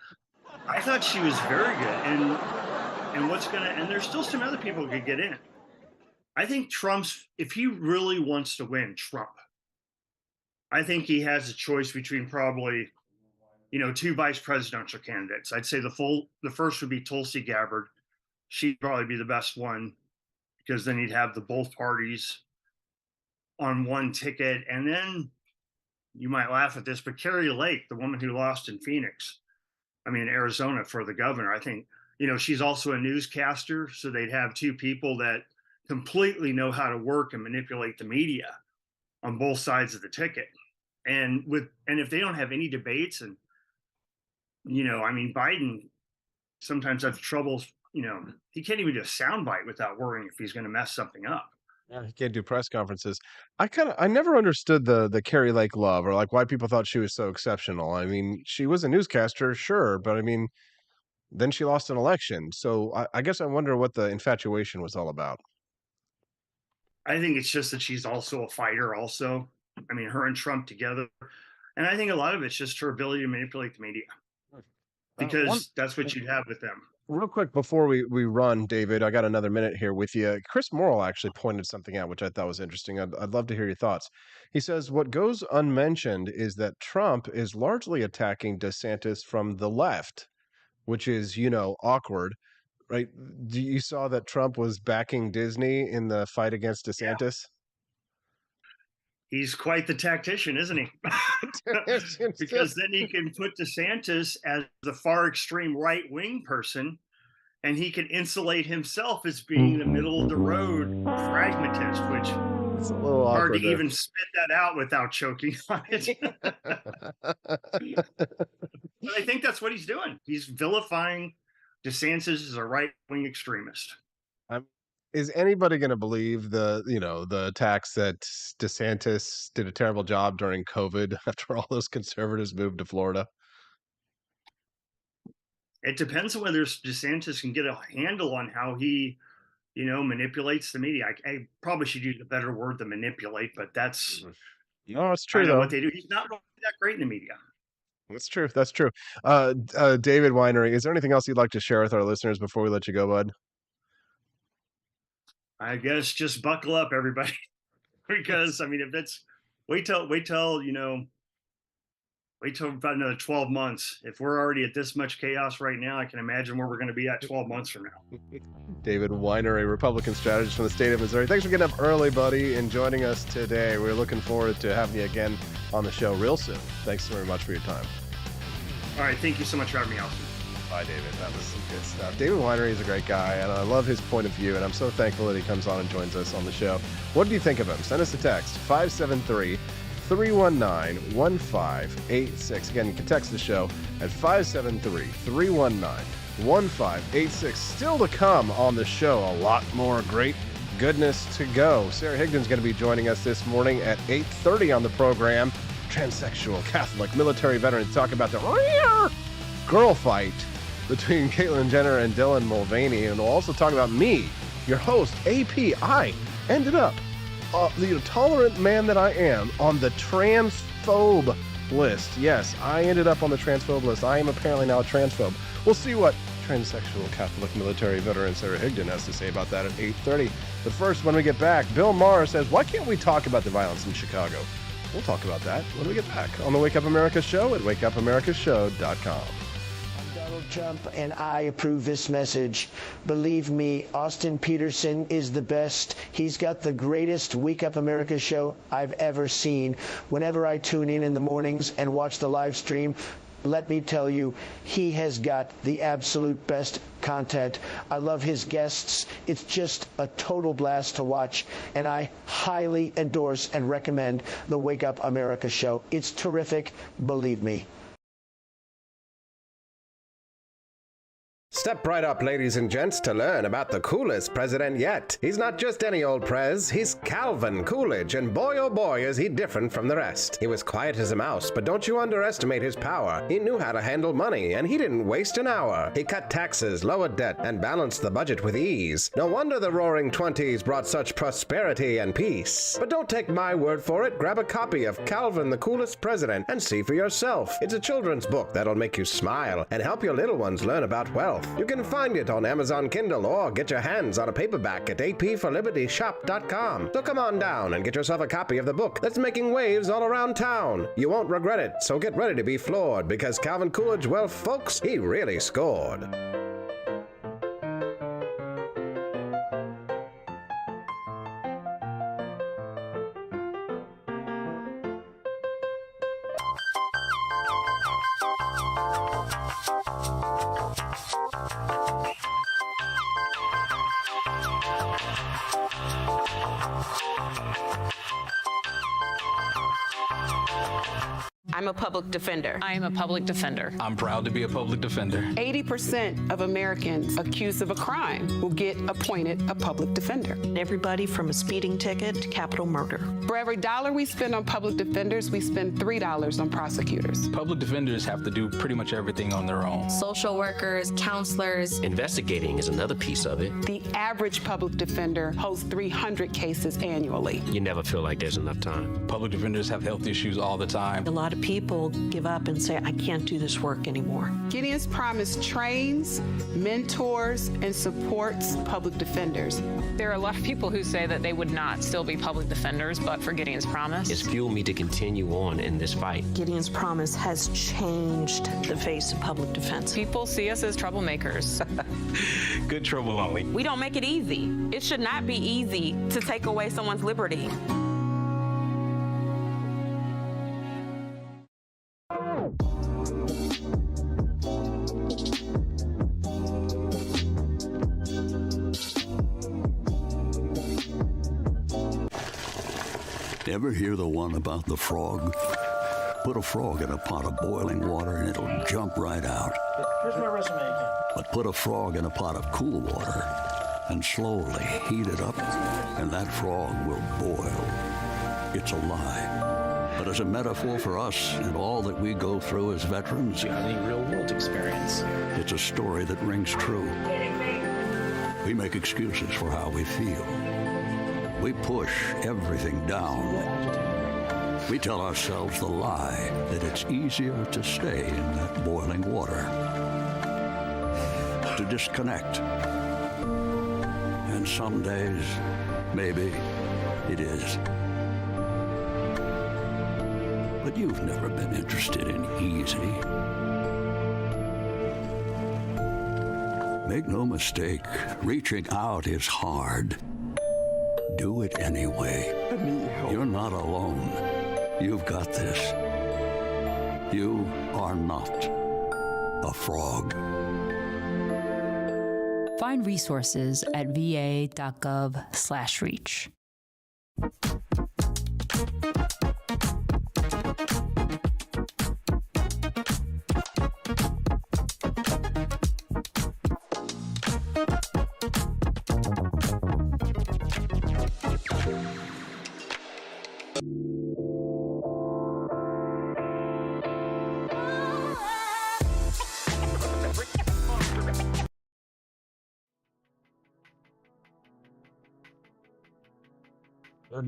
I thought she was very good. And there's still some other people who could get in. I think if he really wants to win Trump, I think he has a choice between probably, two vice presidential candidates. I'd say the first would be Tulsi Gabbard. She'd probably be the best one because then you'd have both parties on one ticket. And then you might laugh at this, but Carrie Lake, the woman who lost in Arizona for the governor, I think, she's also a newscaster. So they'd have two people that completely know how to work and manipulate the media on both sides of the ticket. And if they don't have any debates Biden sometimes has trouble, he can't even do a soundbite without worrying if he's going to mess something up. Yeah, he can't do press conferences. I never understood the Carrie Lake love or like why people thought she was so exceptional. I mean, she was a newscaster, sure, but I mean, then she lost an election. So I guess I wonder what the infatuation was all about. I think it's just that she's also a fighter also. I mean, her and Trump together. And I think a lot of it's just her ability to manipulate the media because that's what you'd have with them. Real quick before we run, David, I got another minute here with you. Chris Morrill actually pointed something out, which I thought was interesting. I'd love to hear your thoughts. He says, what goes unmentioned is that Trump is largely attacking DeSantis from the left, which is, awkward, right? You saw that Trump was backing Disney in the fight against DeSantis? Yeah. He's quite the tactician, isn't he? Because then he can put DeSantis as the far extreme right-wing person, and he can insulate himself as being the middle of the road pragmatist, which it's a little hard to there. even spit that out without choking on it. But I think that's what he's doing. He's vilifying DeSantis as a right-wing extremist. Is anybody going to believe the attacks that DeSantis did a terrible job during COVID after all those conservatives moved to Florida? It depends on whether DeSantis can get a handle on how he, manipulates the media. I probably should use a better word than manipulate, but that's no, it's true though. What they do. He's not really that great in the media. That's true. That's true. David Winery, is there anything else you'd like to share with our listeners before we let you go, bud? I guess just buckle up, everybody, because if it's wait till about another 12 months. If we're already at this much chaos right now, I can imagine where we're going to be at 12 months from now. David Winery, Republican strategist from the state of Missouri. Thanks for getting up early, buddy, and joining us today. We're looking forward to having you again on the show real soon. Thanks so very much for your time. All right. Thank you so much for having me, Austin. Bye, David. That was some good stuff. David Winery is a great guy, and I love his point of view, and I'm so thankful that he comes on and joins us on the show. What do you think of him? Send us a text, 573-319-1586. Again, you can text the show at 573-319-1586. Still to come on the show, a lot more great goodness to go. Sara Higdon's going to be joining us this morning at 8:30 on the program. Transsexual, Catholic, military veteran to talk about the girl fight between Caitlyn Jenner and Dylan Mulvaney, and we'll also talk about me your host, AP. I ended up, the tolerant man that I am, on the transphobe list. Yes, I ended up on the transphobe list. I am apparently now a transphobe. We'll see what transsexual Catholic military veteran Sara Higdon has to say about that at 8:30. But first, when we get back, Bill Maher says, why can't we talk about the violence in Chicago? We'll talk about that when we get back on the Wake Up America Show at wakeupAmericaShow.com. Donald Trump, and I approve this message. Believe me, Austin Peterson is the best. He's got the greatest Wake Up America show I've ever seen. Whenever I tune in the mornings and watch the live stream, let me tell you, he has got the absolute best content. I love his guests. It's just a total blast to watch, and I highly endorse and recommend the Wake Up America show. It's terrific, believe me. Step right up, ladies and gents, to learn about the coolest president yet. He's not just any old prez, he's Calvin Coolidge, and boy oh boy is he different from the rest. He was quiet as a mouse, but don't you underestimate his power. He knew how to handle money, and he didn't waste an hour. He cut taxes, lowered debt, and balanced the budget with ease. No wonder the Roaring Twenties brought such prosperity and peace. But don't take my word for it. Grab a copy of Calvin the Coolest President and see for yourself. It's a children's book that'll make you smile and help your little ones learn about wealth. You can find it on Amazon Kindle or get your hands on a paperback at apforlibertyshop.com. So come on down and get yourself a copy of the book that's making waves all around town. You won't regret it, so get ready to be floored because Calvin Coolidge, well, folks, he really scored. I'm a public defender. I am a public defender. I'm proud to be a public defender. 80% of Americans accused of a crime will get appointed a public defender. Everybody from a speeding ticket to capital murder. For every dollar we spend on public defenders, we spend $3 on prosecutors. Public defenders have to do pretty much everything on their own. Social workers, counselors. Investigating is another piece of it. The average public defender holds 300 cases annually. You never feel like there's enough time. Public defenders have health issues all the time. A lot of people give up and say, I can't do this work anymore. Gideon's Promise trains, mentors, and supports public defenders. There are a lot of people who say that they would not still be public defenders, but for Gideon's Promise. It's fueled me to continue on in this fight. Gideon's Promise has changed the face of public defense. People see us as troublemakers. Good trouble only. We don't make it easy. It should not be easy to take away someone's liberty. Ever hear the one about the frog? Put a frog in a pot of boiling water and it'll jump right out. Here's my resume again. But put a frog in a pot of cool water and slowly heat it up, and that frog will boil. It's a lie. But as a metaphor for us and all that we go through as veterans, Any real-world experience. it's a story that rings true. We make excuses for how we feel. We push everything down. We tell ourselves the lie that it's easier to stay in that boiling water, to disconnect. And some days, maybe it is. But you've never been interested in easy. Make no mistake, reaching out is hard. Do it anyway. You're not alone. You've got this. You are not a frog. Find resources at va.gov/reach.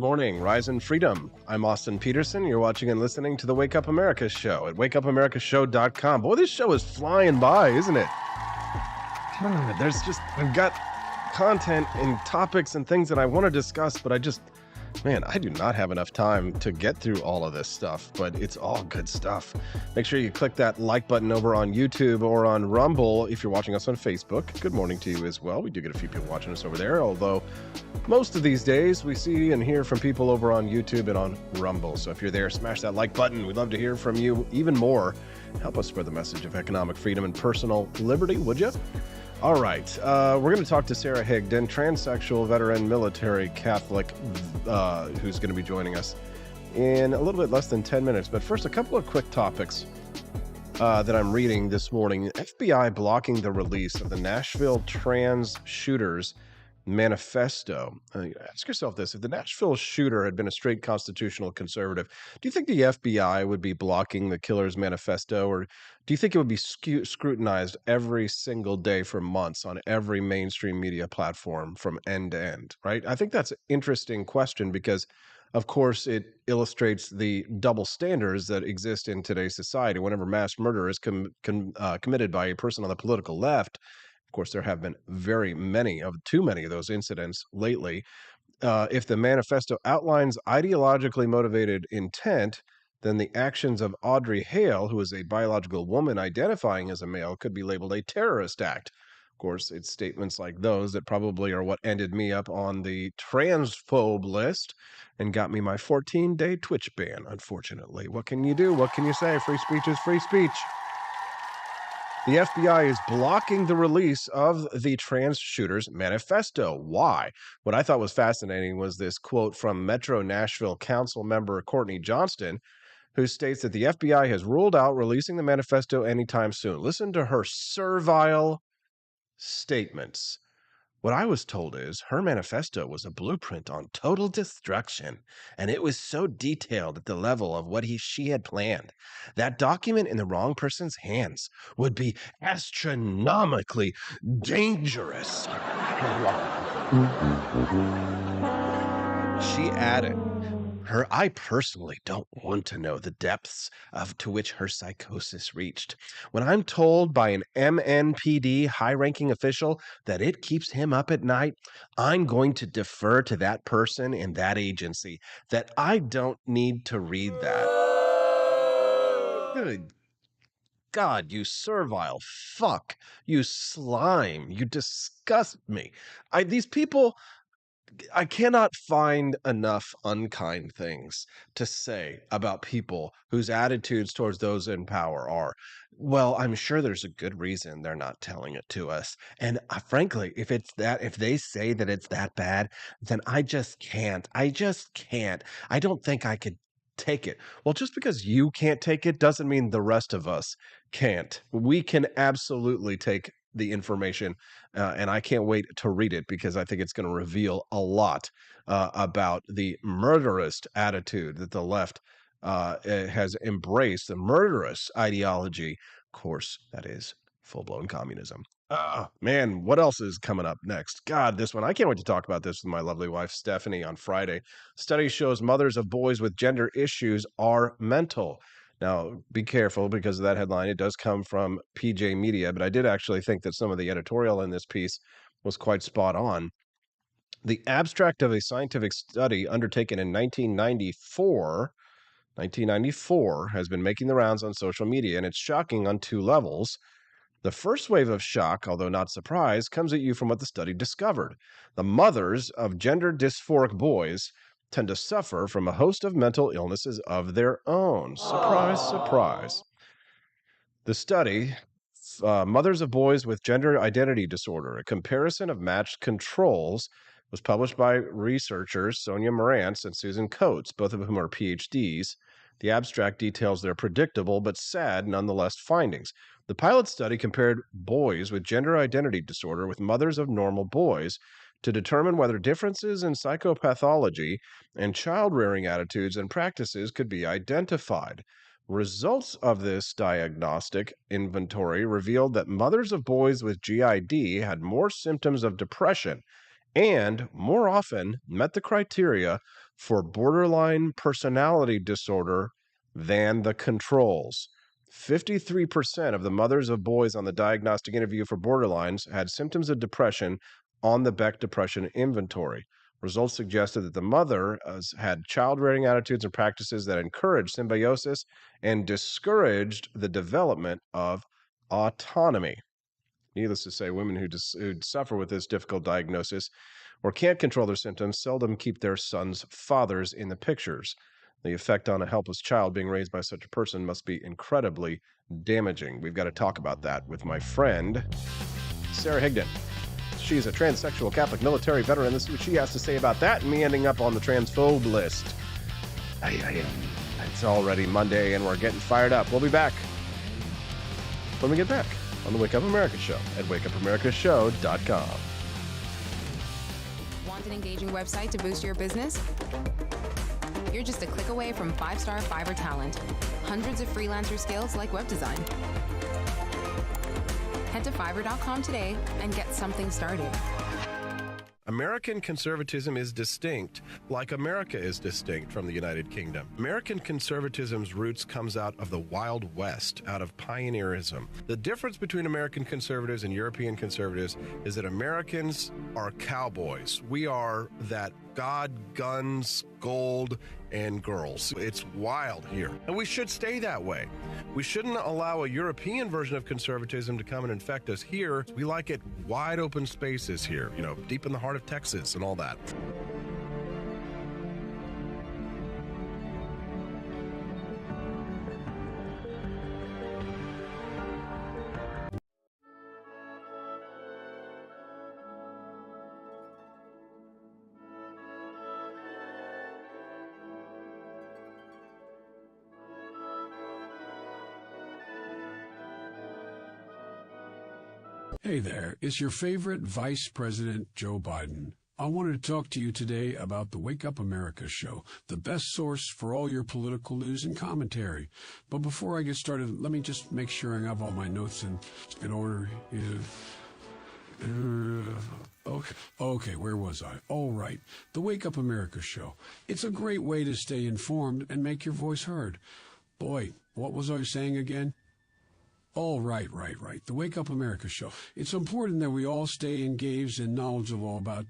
morning, rise in freedom. I'm Austin Peterson. You're watching and listening to the Wake Up America show at wakeupAmericaShow.com. Boy, this show is flying by, isn't it? I've got content and topics and things that I want to discuss, but I do not have enough time to get through all of this stuff, but it's all good stuff. Make sure you click that like button over on YouTube or on Rumble if you're watching us on Facebook. Good morning to you as well. We do get a few people watching us over there, although most of these days we see and hear from people over on YouTube and on Rumble. So if you're there, smash that like button. We'd love to hear from you even more. Help us spread the message of economic freedom and personal liberty, would you? All right, we're going to talk to Sara Higdon, transsexual, veteran, military, Catholic, who's going to be joining us in a little bit less than 10 minutes. But first, a couple of quick topics that I'm reading this morning. FBI blocking the release of the Nashville trans shooters manifesto. Ask yourself this: if the Nashville shooter had been a straight constitutional conservative, do you think the FBI would be blocking the killer's manifesto, or do you think it would be scrutinized every single day for months on every mainstream media platform from end to end, right? I think that's an interesting question because, of course, it illustrates the double standards that exist in today's society. Whenever mass murder is committed by a person on the political left, of course, there have been too many of those incidents lately. If the manifesto outlines ideologically motivated intent, then the actions of Audrey Hale, who is a biological woman identifying as a male, could be labeled a terrorist act. Of course, it's statements like those that probably are what ended me up on the transphobe list and got me my 14-day Twitch ban, unfortunately. What can you do? What can you say? Free speech is free speech. The FBI is blocking the release of the trans shooters manifesto. Why? What I thought was fascinating was this quote from Metro Nashville Council member Courtney Johnston, who states that the FBI has ruled out releasing the manifesto anytime soon. Listen to her servile statements. What I was told is her manifesto was a blueprint on total destruction, and it was so detailed at the level of what she had planned. That document in the wrong person's hands would be astronomically dangerous. She added, I personally don't want to know the depths to which her psychosis reached. When I'm told by an MNPD high-ranking official that it keeps him up at night, I'm going to defer to that person in that agency, that I don't need to read that. Good God, you servile fuck. You slime. You disgust me. These people... I cannot find enough unkind things to say about people whose attitudes towards those in power are, well, I'm sure there's a good reason they're not telling it to us. And frankly, if they say that it's that bad, then I just can't. I don't think I could take it. Well, just because you can't take it doesn't mean the rest of us can't. We can absolutely take the information, and I can't wait to read it because I think it's going to reveal a lot about the murderous attitude that the left has embraced, the murderous ideology. Of course, that is full-blown communism. Man, what else is coming up next? God, this one. I can't wait to talk about this with my lovely wife, Stephanie, on Friday. Study shows mothers of boys with gender issues are mental. Now, be careful because of that headline. It does come from PJ Media, but I did actually think that some of the editorial in this piece was quite spot on. The abstract of a scientific study undertaken in 1994 has been making the rounds on social media, and it's shocking on two levels. The first wave of shock, although not surprise, comes at you from what the study discovered. The mothers of gender dysphoric boys tend to suffer from a host of mental illnesses of their own. Surprise, surprise. The study, Mothers of Boys with Gender Identity Disorder, a comparison of matched controls, was published by researchers Sonia Morantz and Susan Coates, both of whom are PhDs. The abstract details their predictable but sad, nonetheless, findings. The pilot study compared boys with gender identity disorder with mothers of normal boys to determine whether differences in psychopathology and child-rearing attitudes and practices could be identified. Results of this diagnostic inventory revealed that mothers of boys with GID had more symptoms of depression and, more often, met the criteria for borderline personality disorder than the controls. 53% of the mothers of boys on the diagnostic interview for borderlines had symptoms of depression on the Beck Depression Inventory. Results suggested that the mother had child-rearing attitudes and practices that encouraged symbiosis and discouraged the development of autonomy. Needless to say, women who suffer with this difficult diagnosis or can't control their symptoms seldom keep their sons' fathers in the pictures. The effect on a helpless child being raised by such a person must be incredibly damaging. We've got to talk about that with my friend, Sara Higdon. She's a transsexual Catholic military veteran. This is what she has to say about that and me ending up on the transphobe list. It's already Monday and we're getting fired up. We'll be back when we get back on the Wake Up America Show at wakeupamericashow.com. Want an engaging website to boost your business? You're just a click away from 5-star Fiverr talent. Hundreds of freelancer skills like web design. Head to Fiverr.com today and get something started. American conservatism is distinct, like America is distinct from the United Kingdom. American conservatism's roots comes out of the Wild West, out of pioneerism. The difference between American conservatives and European conservatives is that Americans are cowboys. We are that God, guns, gold, and girls. It's wild here. And we should stay that way. We shouldn't allow a European version of conservatism to come and infect us here. We like it wide open spaces here, deep in the heart of Texas and all that. Hey there, it's your favorite Vice President Joe Biden. I wanted to talk to you today about the Wake Up America show, the best source for all your political news and commentary. But before I get started, let me just make sure I have all my notes in order. Okay, where was I? All right, the Wake Up America show. It's a great way to stay informed and make your voice heard. Boy, what was I saying again? Oh, right. The Wake Up America show. It's important that we all stay engaged and knowledgeable about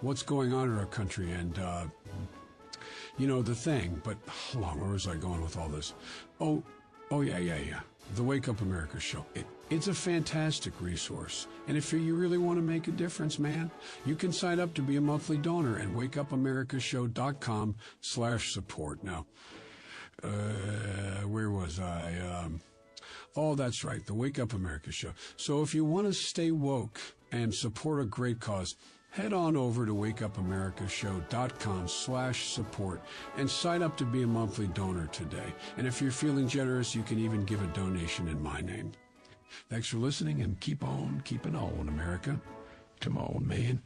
what's going on in our country and, the thing. But hold on, where was I going with all this? Oh, yeah. The Wake Up America show. It's a fantastic resource. And if you really want to make a difference, man, you can sign up to be a monthly donor at wakeupamericashow.com/support. Now, where was I? Oh, that's right, the Wake Up America show. So if you want to stay woke and support a great cause, head on over to wakeupamericashow.com/support and sign up to be a monthly donor today. And if you're feeling generous, you can even give a donation in my name. Thanks for listening and keep on keeping on, America. Come on, man.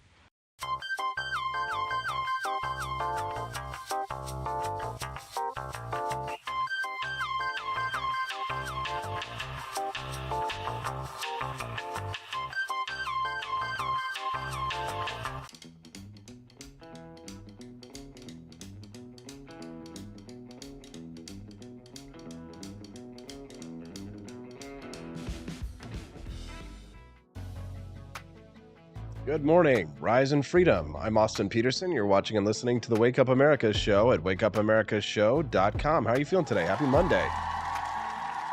Good morning, rise and freedom. I'm Austin Peterson. You're watching and listening to the Wake Up America show at wakeupamericashow.com. How are you feeling today? Happy Monday.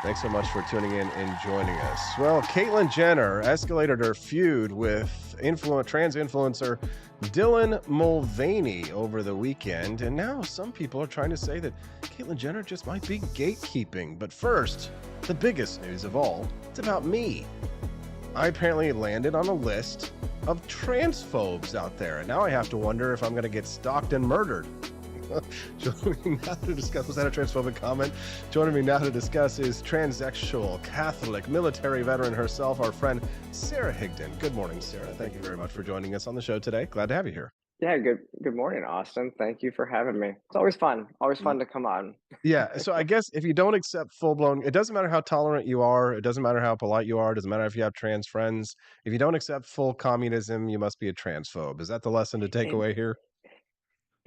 Thanks so much for tuning in and joining us. Well, Caitlyn Jenner escalated her feud with trans influencer Dylan Mulvaney over the weekend, and now some people are trying to say that Caitlyn Jenner just might be gatekeeping. But first, the biggest news of all, it's about me. I apparently landed on a list of transphobes out there, and now I have to wonder if I'm going to get stalked and murdered. Joining me now to discuss, was that a transphobic comment? Joining me now to discuss is transsexual Catholic military veteran herself, our friend Sara Higdon. Good morning, Sara. Thank you very much for joining us on the show today. Glad to have you here. Yeah, good morning, Austin. Thank you for having me. It's always fun to come on. Yeah, so I guess if you don't accept full-blown, it doesn't matter how tolerant you are, it doesn't matter how polite you are, it doesn't matter if you have trans friends. If you don't accept full communism, you must be a transphobe. Is that the lesson to take away here?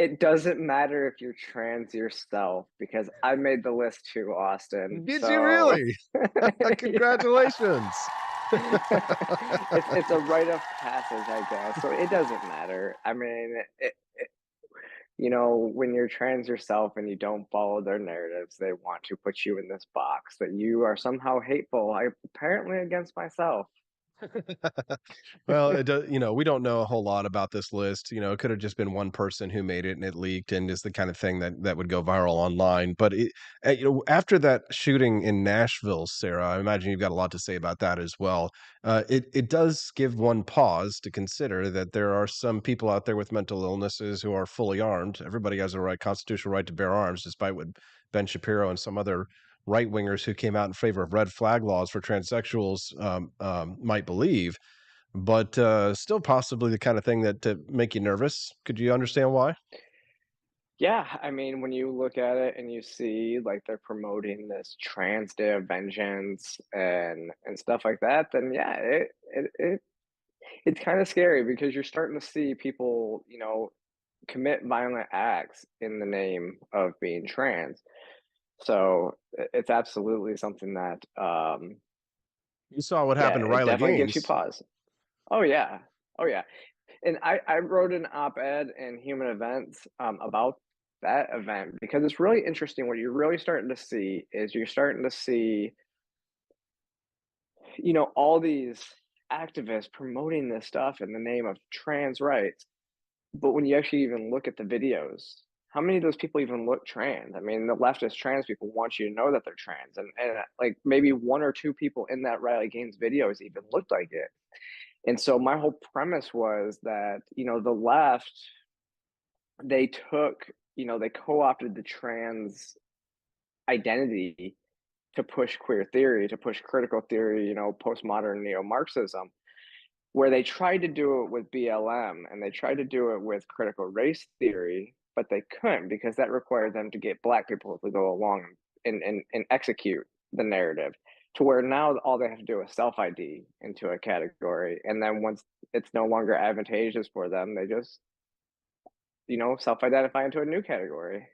It doesn't matter if you're trans yourself because I made the list too, Austin. Did you So really? Congratulations. it's a rite of passage, I guess. So it doesn't matter. I mean, when you're trans yourself and you don't follow their narratives, they want to put you in this box that you are somehow hateful. Apparently against myself. Well, it does, we don't know a whole lot about this list. It could have just been one person who made it and it leaked and is the kind of thing that would go viral online. But after that shooting in Nashville, Sarah, I imagine you've got a lot to say about that as well. It does give one pause to consider that there are some people out there with mental illnesses who are fully armed. Everybody has a constitutional right to bear arms, despite what Ben Shapiro and some other right wingers who came out in favor of red flag laws for transsexuals might believe, but still possibly the kind of thing that to make you nervous. Could you understand why? Yeah, I mean, when you look at it and you see like they're promoting this trans day of vengeance and stuff like that, then yeah, it's kind of scary because you're starting to see people, commit violent acts in the name of being trans. So it's absolutely something that, You saw what yeah, happened to it Riley definitely gives you Gaines. pause. Oh yeah, oh yeah. And I wrote an op-ed in Human Events about that event because it's really interesting. What you're really starting to see is you're starting to see, all these activists promoting this stuff in the name of trans rights. But when you actually even look at the videos, how many of those people even look trans? I mean, the leftist trans people want you to know that they're trans, and like maybe one or two people in that Riley Gaines videos even looked like it. And so my whole premise was that the left, they took they co-opted the trans identity to push queer theory, to push critical theory, postmodern neo-Marxism, where they tried to do it with BLM and they tried to do it with critical race theory, but they couldn't because that required them to get Black people to go along and execute the narrative, to where now all they have to do is self-ID into a category. And then once it's no longer advantageous for them, they just, self-identify into a new category.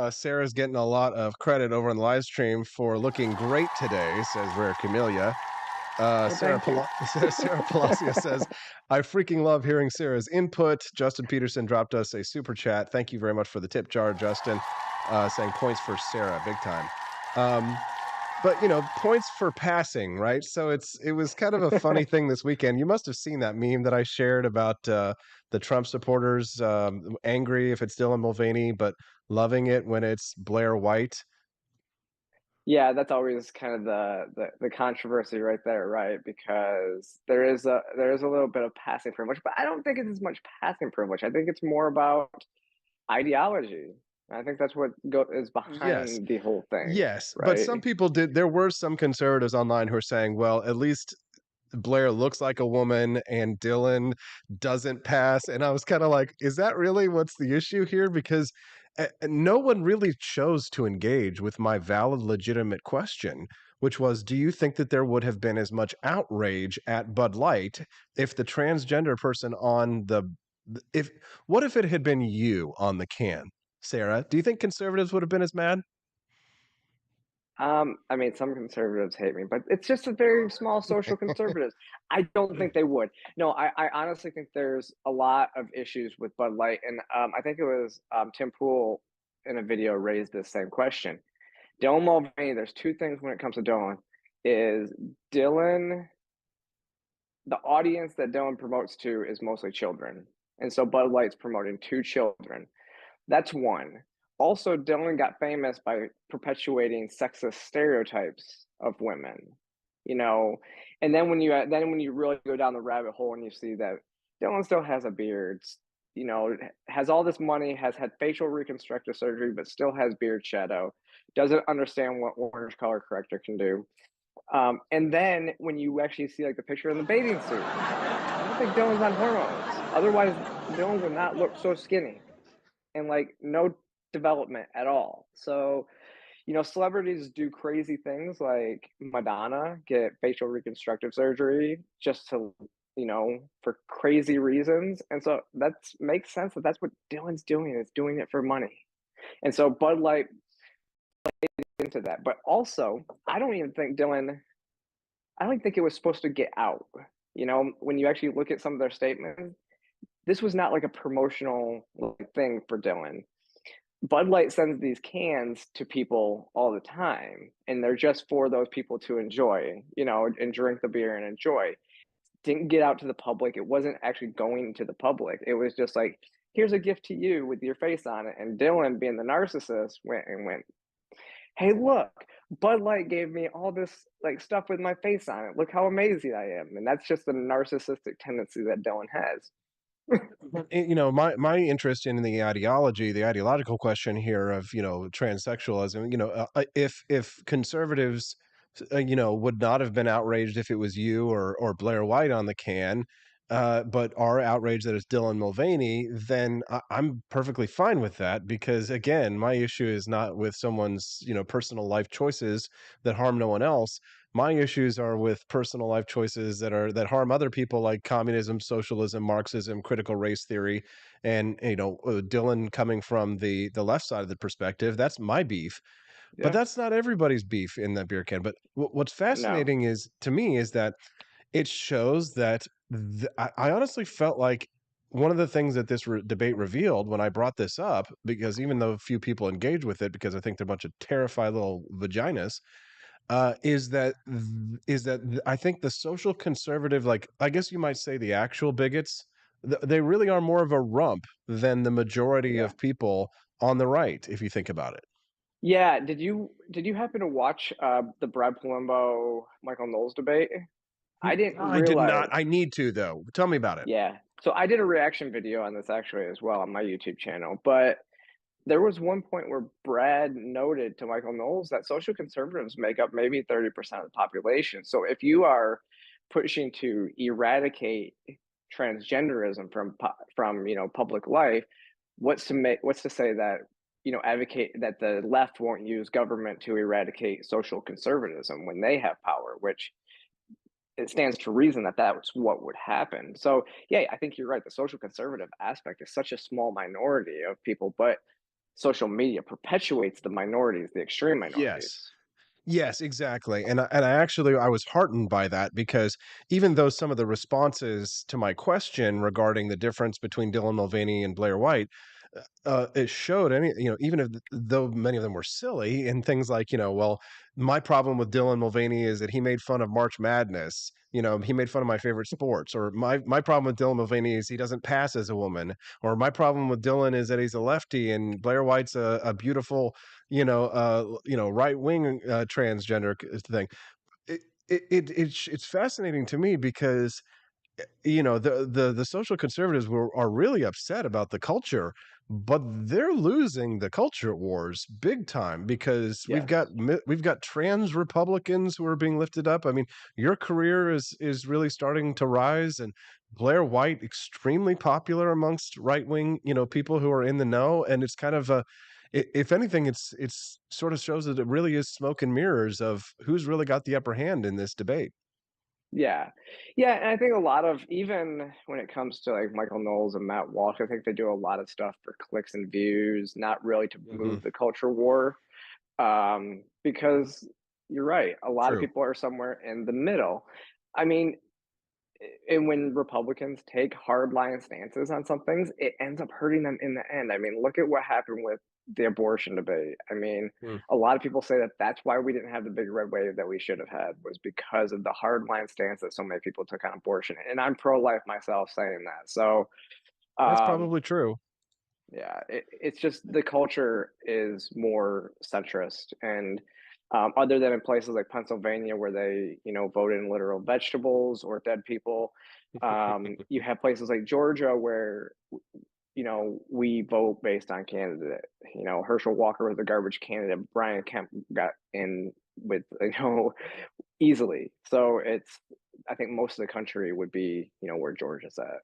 Sarah's getting a lot of credit over on the live stream for looking great today, says Rare Camellia. Sarah Palacio says, I freaking love hearing Sarah's input. Justin Peterson dropped us a super chat. Thank you very much for the tip jar, Justin, saying points for Sarah, big time. But points for passing, right? So it was kind of a funny thing this weekend. You must have seen that meme that I shared about the Trump supporters angry if it's Dylan Mulvaney, but loving it when it's Blair White. Yeah, that's always kind of the controversy right there, right? Because there is a little bit of passing privilege, but I don't think it's as much passing privilege. I think it's more about ideology. I think that's what is behind the whole thing. Yes, right? But some people did. There were some conservatives online who are saying, well, at least Blair looks like a woman and Dylan doesn't pass. And I was kind of like, is that really what's the issue here? Because no one really chose to engage with my valid, legitimate question, which was, do you think that there would have been as much outrage at Bud Light if the transgender person on what if it had been you on the can? Sarah, do you think conservatives would have been as mad? I mean, some conservatives hate me, but it's just a very small social conservatives. I don't think they would. No, I honestly think there's a lot of issues with Bud Light, and I think it was Tim Pool in a video raised this same question. Dylan Mulvaney, there's two things when it comes to Dylan. Is Dylan, the audience that Dylan promotes to is mostly children, and so Bud Light's promoting to children. That's one. Also, Dylan got famous by perpetuating sexist stereotypes of women, and then when you really go down the rabbit hole and you see that Dylan still has a beard, has all this money, has had facial reconstructive surgery, but still has beard shadow, doesn't understand what orange color corrector can do. And then when you actually see like the picture in the bathing suit, I don't think Dylan's on hormones. Otherwise, Dylan would not look so skinny and like no development at all. So, celebrities do crazy things like Madonna get facial reconstructive surgery just to for crazy reasons. And so that makes sense that that's what Dylan's doing, is doing it for money. And so Bud Light played into that. But also, I don't think it was supposed to get out. When you actually look at some of their statements, this was not like a promotional thing for Dylan. Bud Light sends these cans to people all the time, and they're just for those people to enjoy, and drink the beer and enjoy. Didn't get out to the public. It wasn't actually going to the public. It was just like, here's a gift to you with your face on it. And Dylan, being the narcissist, went, hey, look, Bud Light gave me all this stuff with my face on it. Look how amazing I am. And that's just the narcissistic tendency that Dylan has. My interest in the ideological question here of transsexualism, if conservatives would not have been outraged if it was you or Blair White on the can, but are outraged that it's Dylan Mulvaney, then I'm perfectly fine with that, because again, my issue is not with someone's personal life choices that harm no one else. My issues are with personal life choices that harm other people, like communism, socialism, Marxism, critical race theory, and Dylan coming from the left side of the perspective. That's my beef. Yeah. But that's not everybody's beef in that beer can. But what's fascinating to me is that it shows that I honestly felt like one of the things that this debate revealed when I brought this up, because even though few people engage with it, because I think they're a bunch of terrified little vaginas, is that I think the social conservative, I guess you might say the actual bigots, they really are more of a rump than the majority of people on the right, if you think about it. Yeah. Did you happen to watch the Brad Palumbo Michael Knowles debate? I didn't realize. I did not. I need to, though. Tell me about it. Yeah. So I did a reaction video on this actually as well on my YouTube channel, but there was one point where Brad noted to Michael Knowles that social conservatives make up maybe 30% of the population. So if you are pushing to eradicate transgenderism from public life, what's to say that advocate that the left won't use government to eradicate social conservatism when they have power, which it stands to reason that that's what would happen. So yeah, I think you're right. The social conservative aspect is such a small minority of people, but social media perpetuates the minorities, the extreme minorities. Yes, exactly. And I was heartened by that, because even though some of the responses to my question regarding the difference between Dylan Mulvaney and Blair White, it showed even though many of them were silly, and things like, well, my problem with Dylan Mulvaney is that he made fun of March Madness. He made fun of my favorite sports. Or my problem with Dylan Mulvaney is he doesn't pass as a woman. Or my problem with Dylan is that he's a lefty, and Blair White's a beautiful, right wing transgender thing. It's fascinating to me, because the social conservatives are really upset about the culture, but they're losing the culture wars big time, because we've got trans Republicans who are being lifted up. I mean, your career is really starting to rise, and Blair White extremely popular amongst right-wing people who are in the know. And it's kind of if anything, it's sort of shows that it really is smoke and mirrors of who's really got the upper hand in this debate. Yeah. And I think a lot of, even when it comes to Michael Knowles and Matt Walsh, I think they do a lot of stuff for clicks and views, not really to move the culture war. Because you're right, a lot of people are somewhere in the middle. I mean, and when Republicans take hardline stances on some things, it ends up hurting them in the end. I mean, look at what happened with the abortion debate. I mean, a lot of people say that that's why we didn't have the big red wave that we should have had, was because of the hardline stance that so many people took on abortion. And I'm pro-life myself saying that. So that's probably true. Yeah, it's just the culture is more centrist. And other than in places like Pennsylvania, where they, vote in literal vegetables or dead people, you have places like Georgia where we vote based on candidate. Herschel Walker was a garbage candidate. Brian Kemp got in with, easily. So I think most of the country would be, where Georgia's at.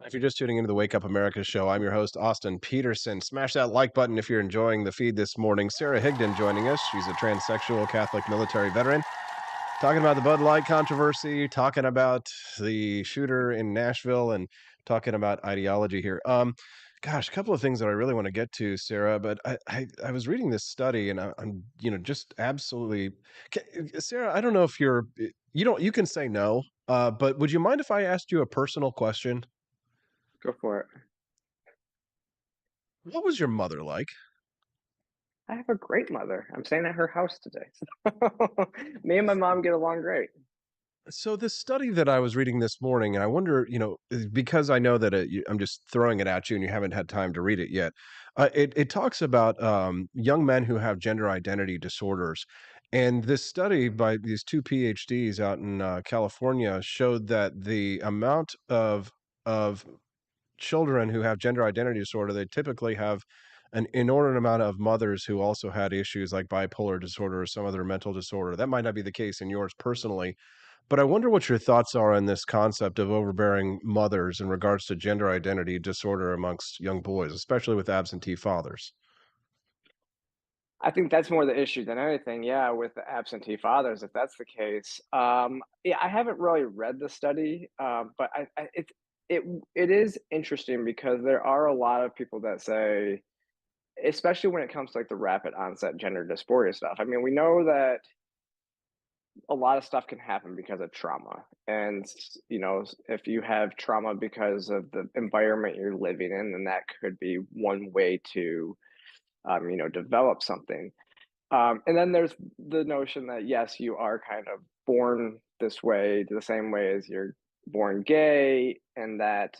If you're just tuning into the Wake Up America show, I'm your host, Austin Peterson. Smash that like button if you're enjoying the feed this morning. Sara Higdon joining us. She's a transsexual Catholic military veteran. Talking about the Bud Light controversy, talking about the shooter in Nashville, and talking about ideology here. Gosh, a couple of things that I really want to get to, Sarah, but I was reading this study, and I'm just absolutely, Sarah. I don't know if you can say no, but would you mind if I asked you a personal question? Go for it. What was your mother like? I have a great mother. I'm staying at her house today. Me and my mom get along great. So this study that I was reading this morning, and I wonder, because I know that I'm just throwing it at you, and you haven't had time to read it yet. It talks about young men who have gender identity disorders, and this study by these two PhDs out in California showed that the amount of children who have gender identity disorder, they typically have an inordinate amount of mothers who also had issues like bipolar disorder or some other mental disorder. That might not be the case in yours personally, but I wonder what your thoughts are on this concept of overbearing mothers in regards to gender identity disorder amongst young boys, especially with absentee fathers. I think that's more the issue than anything. Yeah, with the absentee fathers, if that's the case. Yeah, I haven't really read the study, but it it is interesting because there are a lot of people that say, especially when it comes to like the rapid onset gender dysphoria stuff. I mean, we know that a lot of stuff can happen because of trauma, and if you have trauma because of the environment you're living in, then that could be one way to develop something. And then there's the notion that yes, you are kind of born this way, the same way as you're born gay, and that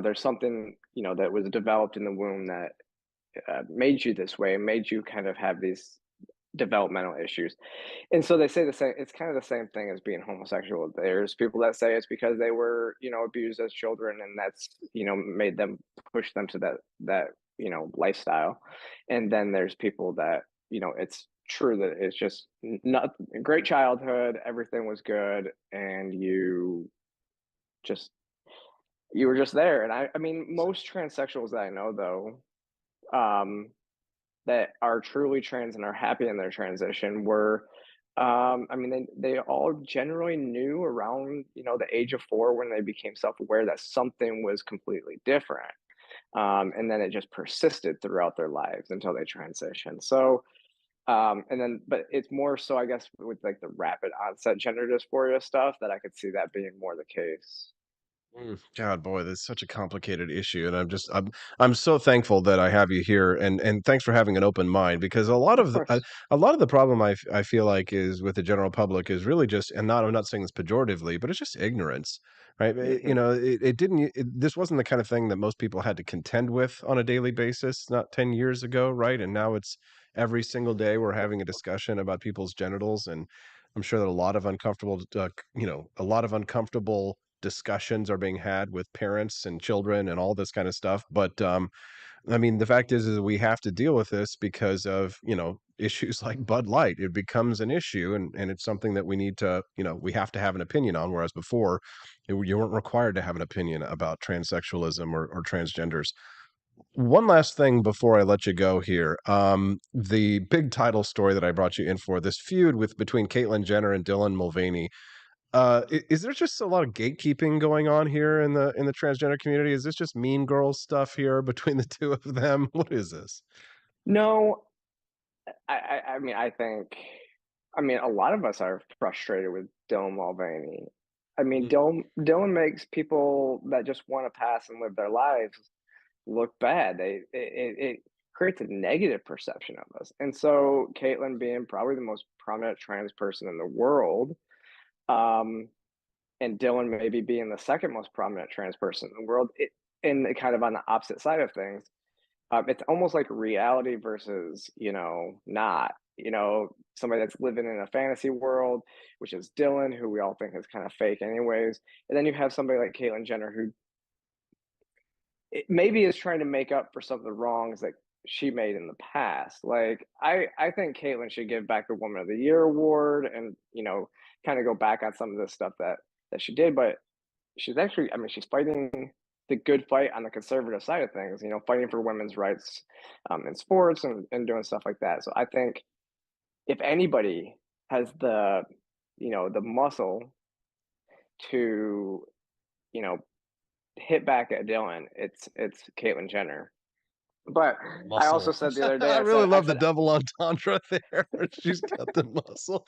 there's something that was developed in the womb that made you this way and made you kind of have these developmental issues. And so they say the same. It's kind of the same thing as being homosexual. There's people that say it's because they were abused as children, and that's made them push them to that lifestyle. And then there's people that it's true that it's just not a great childhood, everything was good, and just you were just there. And I mean, most transsexuals that I know, though, that are truly trans and are happy in their transition were, I mean, they all generally knew around the age of 4 when they became self-aware that something was completely different. And then it just persisted throughout their lives until they transitioned. So, and then, but it's more so, I guess, with like the rapid onset gender dysphoria stuff that I could see that being more the case. God, boy, that's such a complicated issue, and I'm so thankful that I have you here, and thanks for having an open mind because Of course. a lot of the problem I feel like is with the general public is really just, and not I'm not saying this pejoratively, but it's just ignorance, right? Hmm. It didn't this wasn't the kind of thing that most people had to contend with on a daily basis not 10 years ago, right? And now it's every single day we're having a discussion about people's genitals, and I'm sure that a lot of uncomfortable discussions are being had with parents and children and all this kind of stuff. But I mean, the fact is we have to deal with this because of issues like Bud Light. It becomes an issue, and it's something that we need to we have to have an opinion on. Whereas before, you weren't required to have an opinion about transsexualism or transgenders. One last thing before I let you go here. The big title story that I brought you in for, this feud between Caitlyn Jenner and Dylan Mulvaney. Is there just a lot of gatekeeping going on here in the transgender community? Is this just mean girl stuff here between the two of them? What is this? No, I mean, I mean, a lot of us are frustrated with Dylan Mulvaney. I mean, Dylan makes people that just want to pass and live their lives look bad. It creates a negative perception of us. And so, Caitlyn being probably the most prominent trans person in the world, um, and Dylan maybe being the second most prominent trans person in the world, and kind of on the opposite side of things, it's almost like reality versus, not, somebody that's living in a fantasy world, which is Dylan, who we all think is kind of fake anyways. And then you have somebody like Caitlyn Jenner, who maybe is trying to make up for some of the wrongs that she made in the past. Like, I think Caitlyn should give back the Woman of the Year award and, kind of go back on some of the stuff that she did. But she's actually, I mean, she's fighting the good fight on the conservative side of things, fighting for women's rights in sports and doing stuff like that. So I think if anybody has the, the muscle to, hit back at Dylan, it's Caitlyn Jenner. But I also said the other day, I really love the double entendre there. She's got the muscle.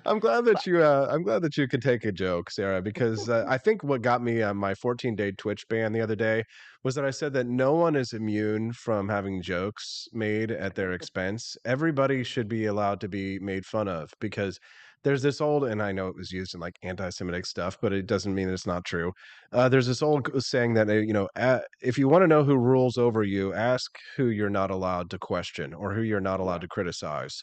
I'm glad that you could take a joke, Sarah, because I think what got me on my 14-day Twitch ban the other day was that I said that no one is immune from having jokes made at their expense. Everybody should be allowed to be made fun of, because there's this old, and I know it was used in like anti-Semitic stuff, but it doesn't mean that it's not true. There's this old saying that, if you want to know who rules over you, ask who you're not allowed to question or who you're not allowed to criticize.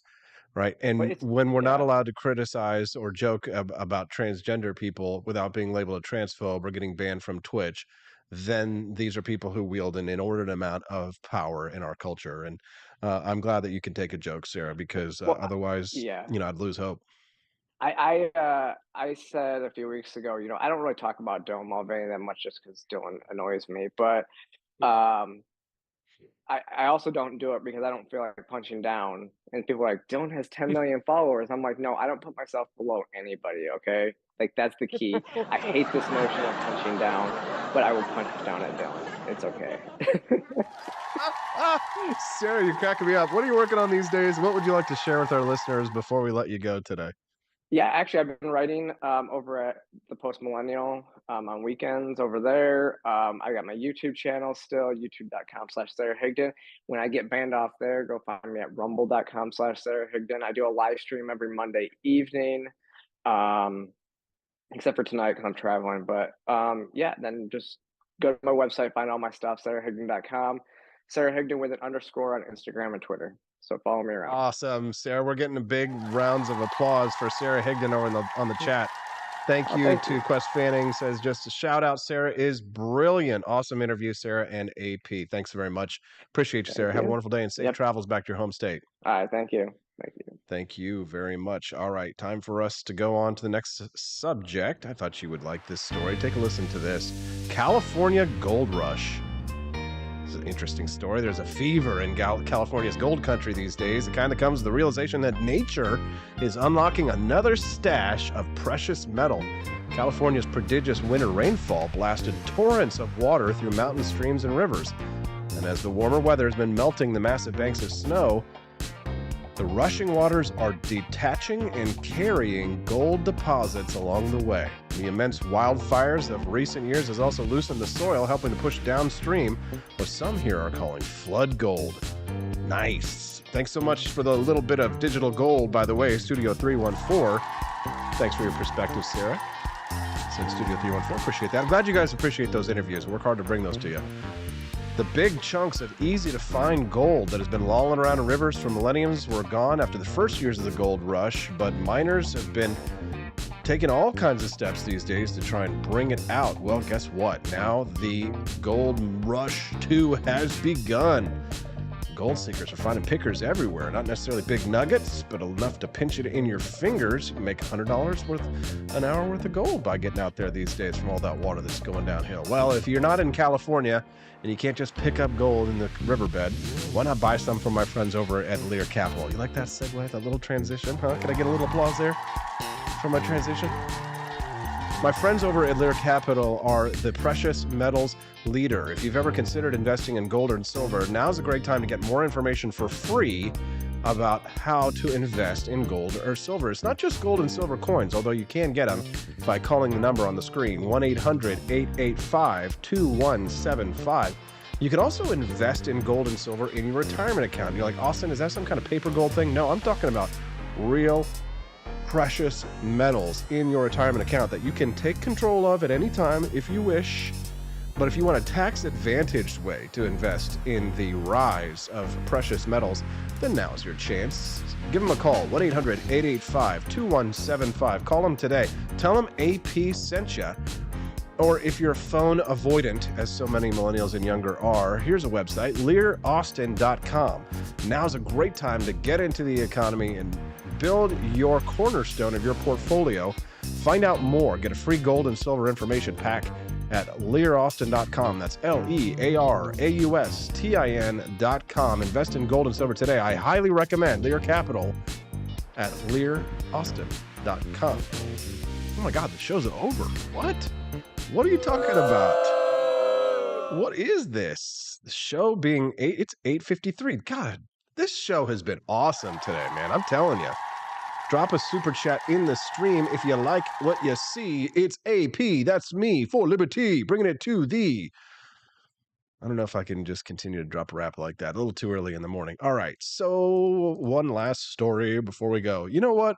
Right. And when we're not allowed to criticize or joke about transgender people without being labeled a transphobe or getting banned from Twitch, then these are people who wield an inordinate amount of power in our culture. And I'm glad that you can take a joke, Sarah, because otherwise, I'd lose hope. I said a few weeks ago, I don't really talk about Dylan Mulvaney that much just because Dylan annoys me, but I also don't do it because I don't feel like punching down. And people are like, Dylan has 10 million followers. I'm like, no, I don't put myself below anybody, okay? Like, that's the key. I hate this notion of punching down, but I will punch down at Dylan. It's okay. Sarah, you're cracking me up. What are you working on these days? What would you like to share with our listeners before we let you go today? Yeah, actually, I've been writing over at the Post Millennial on weekends over there. I got my YouTube channel still, youtube.com/Sara Higdon. When I get banned off there, go find me at rumble.com/Sara Higdon. I do a live stream every Monday evening, except for tonight because I'm traveling. But then just go to my website, find all my stuff, sarahhigdon.com. Sara Higdon with an underscore on Instagram and Twitter. So follow me around. Awesome, Sarah. We're getting a big rounds of applause for Sara Higdon over on the chat. Thank you to Quest Fanning. Says just a shout out. Sarah is brilliant. Awesome interview, Sarah and AP. Thanks very much. Appreciate you, Sarah. Have a wonderful day and safe travels back to your home state. All right. Thank you. Thank you very much. All right. Time for us to go on to the next subject. I thought you would like this story. Take a listen to this. California Gold Rush. An interesting story. There's a fever in California's gold country these days. It kind of comes to the realization that nature is unlocking another stash of precious metal. California's prodigious winter rainfall blasted torrents of water through mountain streams and rivers. And as the warmer weather has been melting the massive banks of snow, the rushing waters are detaching and carrying gold deposits along the way. The immense wildfires of recent years has also loosened the soil, helping to push downstream what some here are calling flood gold. Nice. Thanks so much for the little bit of digital gold, by the way, Studio 314. Thanks for your perspective, Sarah. Said Studio 314. Appreciate that. I'm glad you guys appreciate those interviews. Work hard to bring those to you. The big chunks of easy-to-find gold that has been lolling around in rivers for millenniums were gone after the first years of the gold rush, but miners have been taking all kinds of steps these days to try and bring it out. Well, guess what? Now the gold rush 2 has begun. Gold seekers are finding pickers everywhere, not necessarily big nuggets, but enough to pinch it in your fingers. You can make $100 an hour worth of gold by getting out there these days from all that water that's going downhill. Well, if you're not in California and you can't just pick up gold in the riverbed, why not buy some from my friends over at Lear Capital? You like that segue, that little transition, huh? Can I get a little applause there for my transition? My friends over at Lear Capital are the precious metals leader. If you've ever considered investing in gold or silver, now's a great time to get more information for free about how to invest in gold or silver. It's not just gold and silver coins, although you can get them by calling the number on the screen, 1-800-885-2175. You can also invest in gold and silver in your retirement account. You're like, Austin, is that some kind of paper gold thing? No, I'm talking about real precious metals in your retirement account that you can take control of at any time if you wish. But if you want a tax-advantaged way to invest in the rise of precious metals, then now's your chance. Give them a call, 1-800-885-2175. Call them today. Tell them AP sent you. Or if you're phone avoidant, as so many millennials and younger are, here's a website, learaustin.com. Now's a great time to get into the economy and build your cornerstone of your portfolio. Find out more. Get a free gold and silver information pack at learaustin.com. That's LEARAUSTIN.com. Invest in gold and silver today. I highly recommend Lear Capital at learaustin.com. Oh my God, the show's over. What? What are you talking about? What is this? The show being it's 8:53. God, this show has been awesome today, man. I'm telling you. Drop a super chat in the stream if you like what you see. It's AP. That's me for liberty. Bringing it to thee. I don't know if I can just continue to drop a rap like that. A little too early in the morning. All right. So one last story before we go. You know what?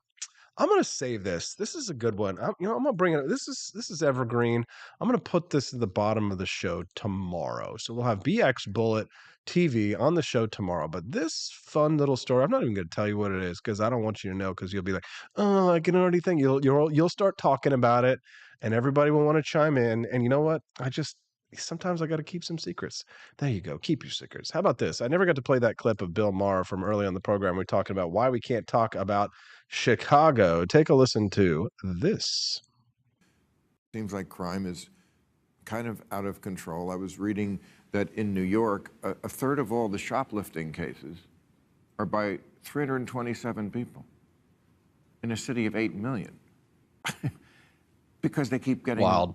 I'm going to save this. This is a good one. I'm going to bring it. This is evergreen. I'm going to put this at the bottom of the show tomorrow. So we'll have BX Bullet TV on the show tomorrow. But this fun little story, I'm not even going to tell you what it is because I don't want you to know because you'll be like, oh, I can already think. You'll start talking about it and everybody will want to chime in. And you know what? Sometimes I got to keep some secrets. There you go. Keep your secrets. How about this? I never got to play that clip of Bill Maher from early on the program. We're talking about why we can't talk about Chicago. Take a listen to this. Seems like crime is kind of out of control. I was reading that in New York, a third of all the shoplifting cases are by 327 people in a city of 8 million because they keep getting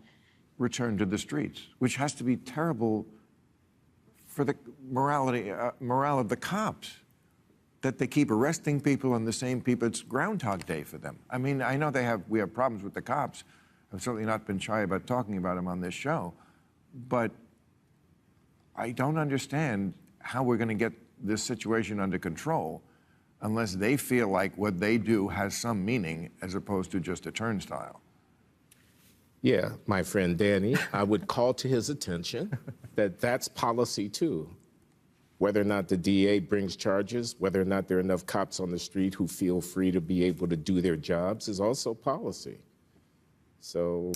returned to the streets, which has to be terrible for the morale of the cops, that they keep arresting people and the same people. It's Groundhog Day for them. I mean, I know we have problems with the cops. I've certainly not been shy about talking about them on this show, but I don't understand how we're going to get this situation under control unless they feel like what they do has some meaning as opposed to just a turnstile. Yeah, my friend Danny, I would call to his attention that that's policy too. Whether or not the DA brings charges, whether or not there are enough cops on the street who feel free to be able to do their jobs is also policy. So.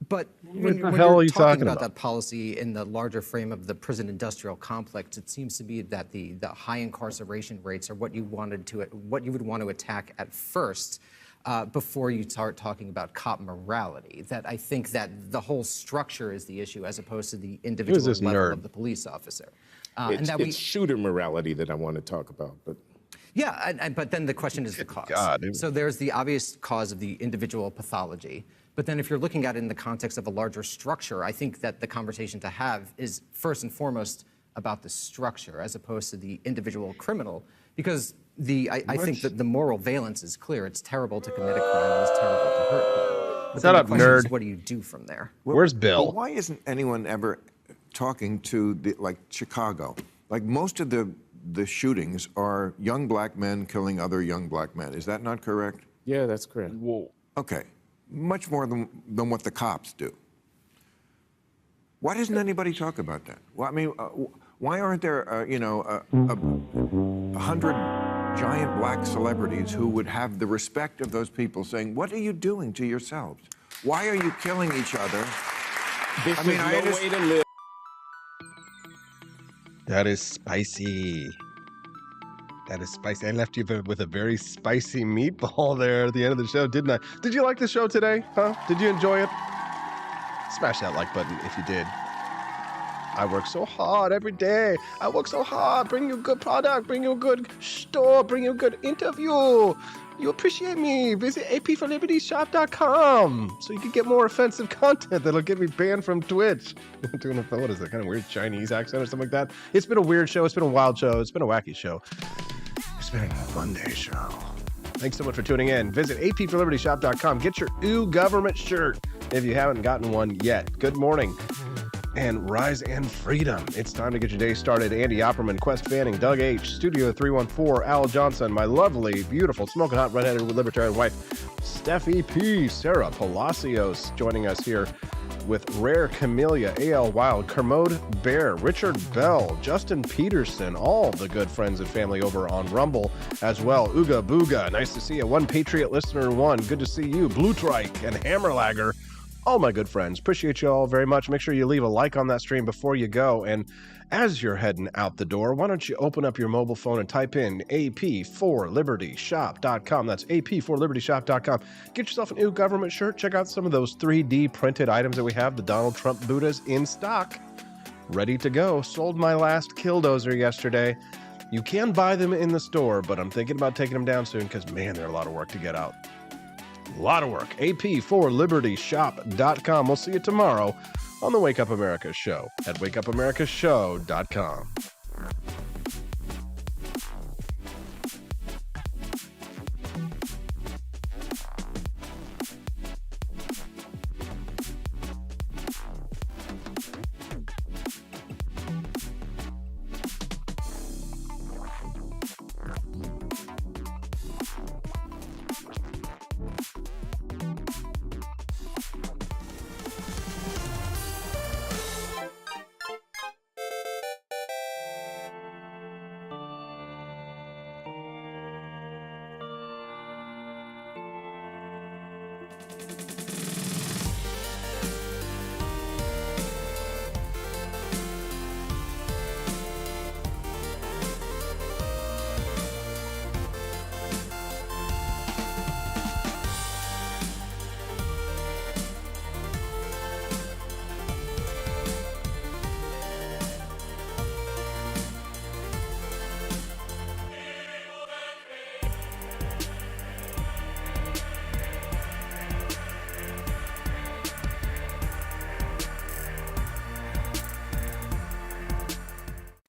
But when you're talking about that policy in the larger frame of the prison industrial complex, it seems to be that the high incarceration rates are what you would want to attack at first. Before you start talking about cop morality, that I think that the whole structure is the issue as opposed to the individual level of the police officer. It's shooter morality that I want to talk about. But yeah, but then the question is the cause. So there's the obvious cause of the individual pathology. But then if you're looking at it in the context of a larger structure, I think that the conversation to have is first and foremost about the structure as opposed to the individual criminal, because I think that the moral valence is clear. It's terrible to commit a crime and it's terrible to hurt people. But Shut up, nerd. Is, what do you do from there? Where's Bill? Well, why isn't anyone ever talking to Chicago? Like most of the shootings are young black men killing other young black men. Is that not correct? Yeah, that's correct. Whoa. Okay. Much more than what the cops do. Why doesn't anybody talk about that? Well, I mean, why aren't there, 100 giant black celebrities who would have the respect of those people saying, what are you doing to yourselves? Why are you killing each other? This is no way to live. That is spicy. That is spicy. I left you with a very spicy meatball there at the end of the show, didn't I? Did you like the show today? Huh? Did you enjoy it? Smash that like button if you did. I work so hard every day. I work so hard. Bring you good product. Bring you a good store. Bring you a good interview. You appreciate me. Visit apforlibertyshop.com so you can get more offensive content that'll get me banned from Twitch. I'm doing what is that, kind of weird Chinese accent or something like that? It's been a weird show. It's been a wild show. It's been a wacky show. It's been a Monday show. Thanks so much for tuning in. Visit apforlibertyshop.com. Get your Ooh Government shirt if you haven't gotten one yet. Good morning and rise and freedom. It's time to get your day started. Andy Opperman, Quest Fanning, Doug H., Studio 314, Al Johnson, my lovely, beautiful, smoking hot, redheaded libertarian wife, Steffi P., Sarah Palacios, joining us here with Rare Camellia, A.L. Wild, Kermode Bear, Richard Bell, Justin Peterson, all the good friends and family over on Rumble as well. Ooga Booga, nice to see you. One Patriot Listener 1, good to see you. Blue Trike and Hammerlager all my good friends. Appreciate you all very much. Make sure you leave a like on that stream before you go. And as you're heading out the door, why don't you open up your mobile phone and type in ap4libertyshop.com. That's ap4libertyshop.com. Get yourself a new government shirt. Check out some of those 3D printed items that we have. The Donald Trump Buddhas in stock, ready to go. Sold my last Killdozer yesterday. You can buy them in the store, but I'm thinking about taking them down soon because, man, they're a lot of work to get out. A lot of work. ap4libertyshop.com. We'll see you tomorrow on the Wake Up America show at wakeupAmericaShow.com.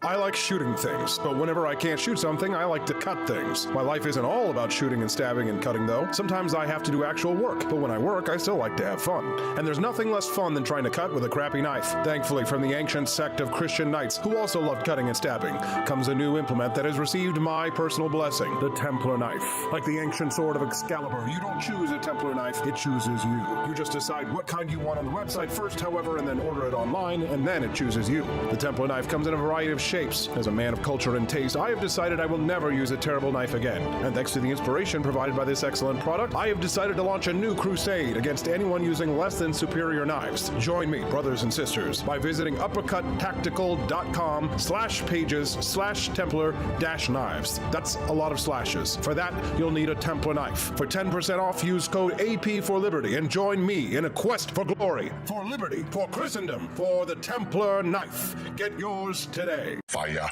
I like shooting things, but whenever I can't shoot something, I like to cut things. My life isn't all about shooting and stabbing and cutting, though. Sometimes I have to do actual work, but when I work, I still like to have fun. And there's nothing less fun than trying to cut with a crappy knife. Thankfully, from the ancient sect of Christian knights, who also loved cutting and stabbing, comes a new implement that has received my personal blessing, the Templar knife. Like the ancient sword of Excalibur, you don't choose a Templar knife, it chooses you. You just decide what kind you want on the website first, however, and then order it online, and then it chooses you. The Templar knife comes in a variety of shapes. As a man of culture and taste, I have decided I will never use a terrible knife again. And thanks to the inspiration provided by this excellent product, I have decided to launch a new crusade against anyone using less than superior knives. Join me, brothers and sisters, by visiting uppercuttactical.com/pages/Templar-knives. That's a lot of slashes. For that, you'll need a Templar knife. For 10% off, use code AP4Liberty and join me in a quest for glory, for liberty, for Christendom, for the Templar knife. Get yours today. Fire.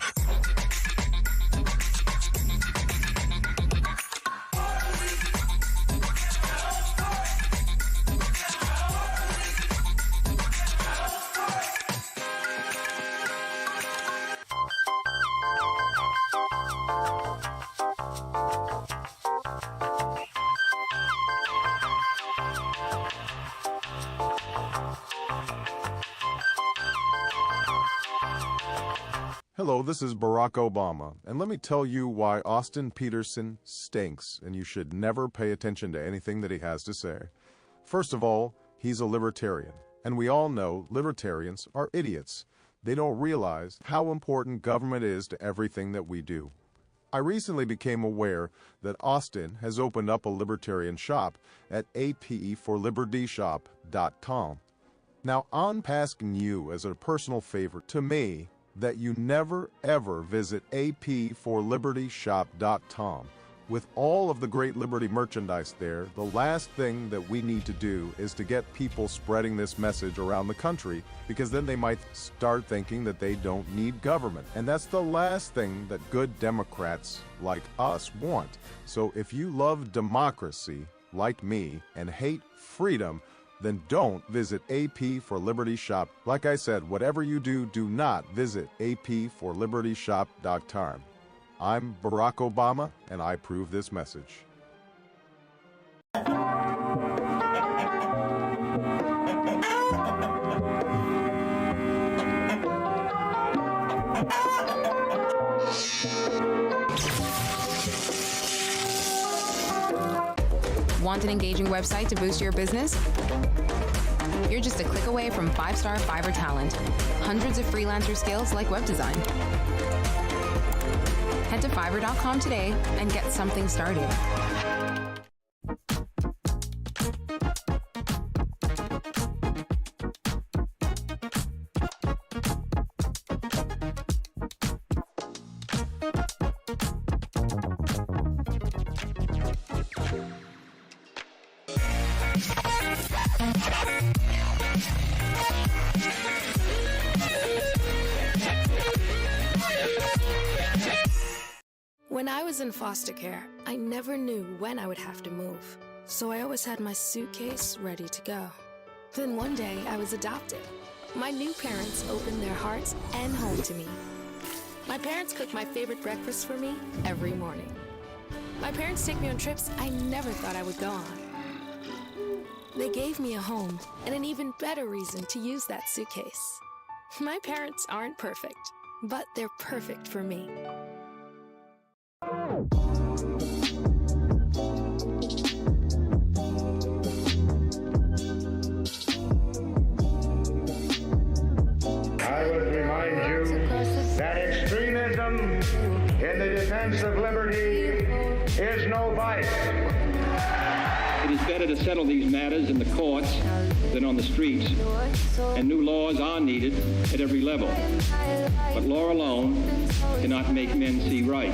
Hello, this is Barack Obama, and let me tell you why Austin Petersen stinks, and you should never pay attention to anything that he has to say. First of all, he's a libertarian, and we all know libertarians are idiots. They don't realize how important government is to everything that we do. I recently became aware that Austin has opened up a libertarian shop at ap4libertyshop.com. Now, I'm asking you as a personal favor to me that you never ever visit ap4libertyshop.com. With all of the great Liberty merchandise there, the last thing that we need to do is to get people spreading this message around the country, because then they might start thinking that they don't need government. And that's the last thing that good Democrats like us want. So if you love democracy, like me, and hate freedom, then don't visit AP4Liberty Shop. Like I said, whatever you do, do not visit ap4libertyshop.com. I'm Barack Obama, and I approve this message. Want an engaging website to boost your business? You're just a click away from 5-star Fiverr talent. Hundreds of freelancer skills like web design. Head to Fiverr.com today and get something started. When I was in foster care, I never knew when I would have to move. So I always had my suitcase ready to go. Then one day I was adopted. My new parents opened their hearts and home to me. My parents cook my favorite breakfast for me every morning. My parents take me on trips I never thought I would go on. They gave me a home and an even better reason to use that suitcase. My parents aren't perfect, but they're perfect for me. I would remind you that extremism in the defense of liberty is no vice. It is better to settle these matters in the courts than on the streets, and new laws are needed at every level. But law alone cannot make men see right.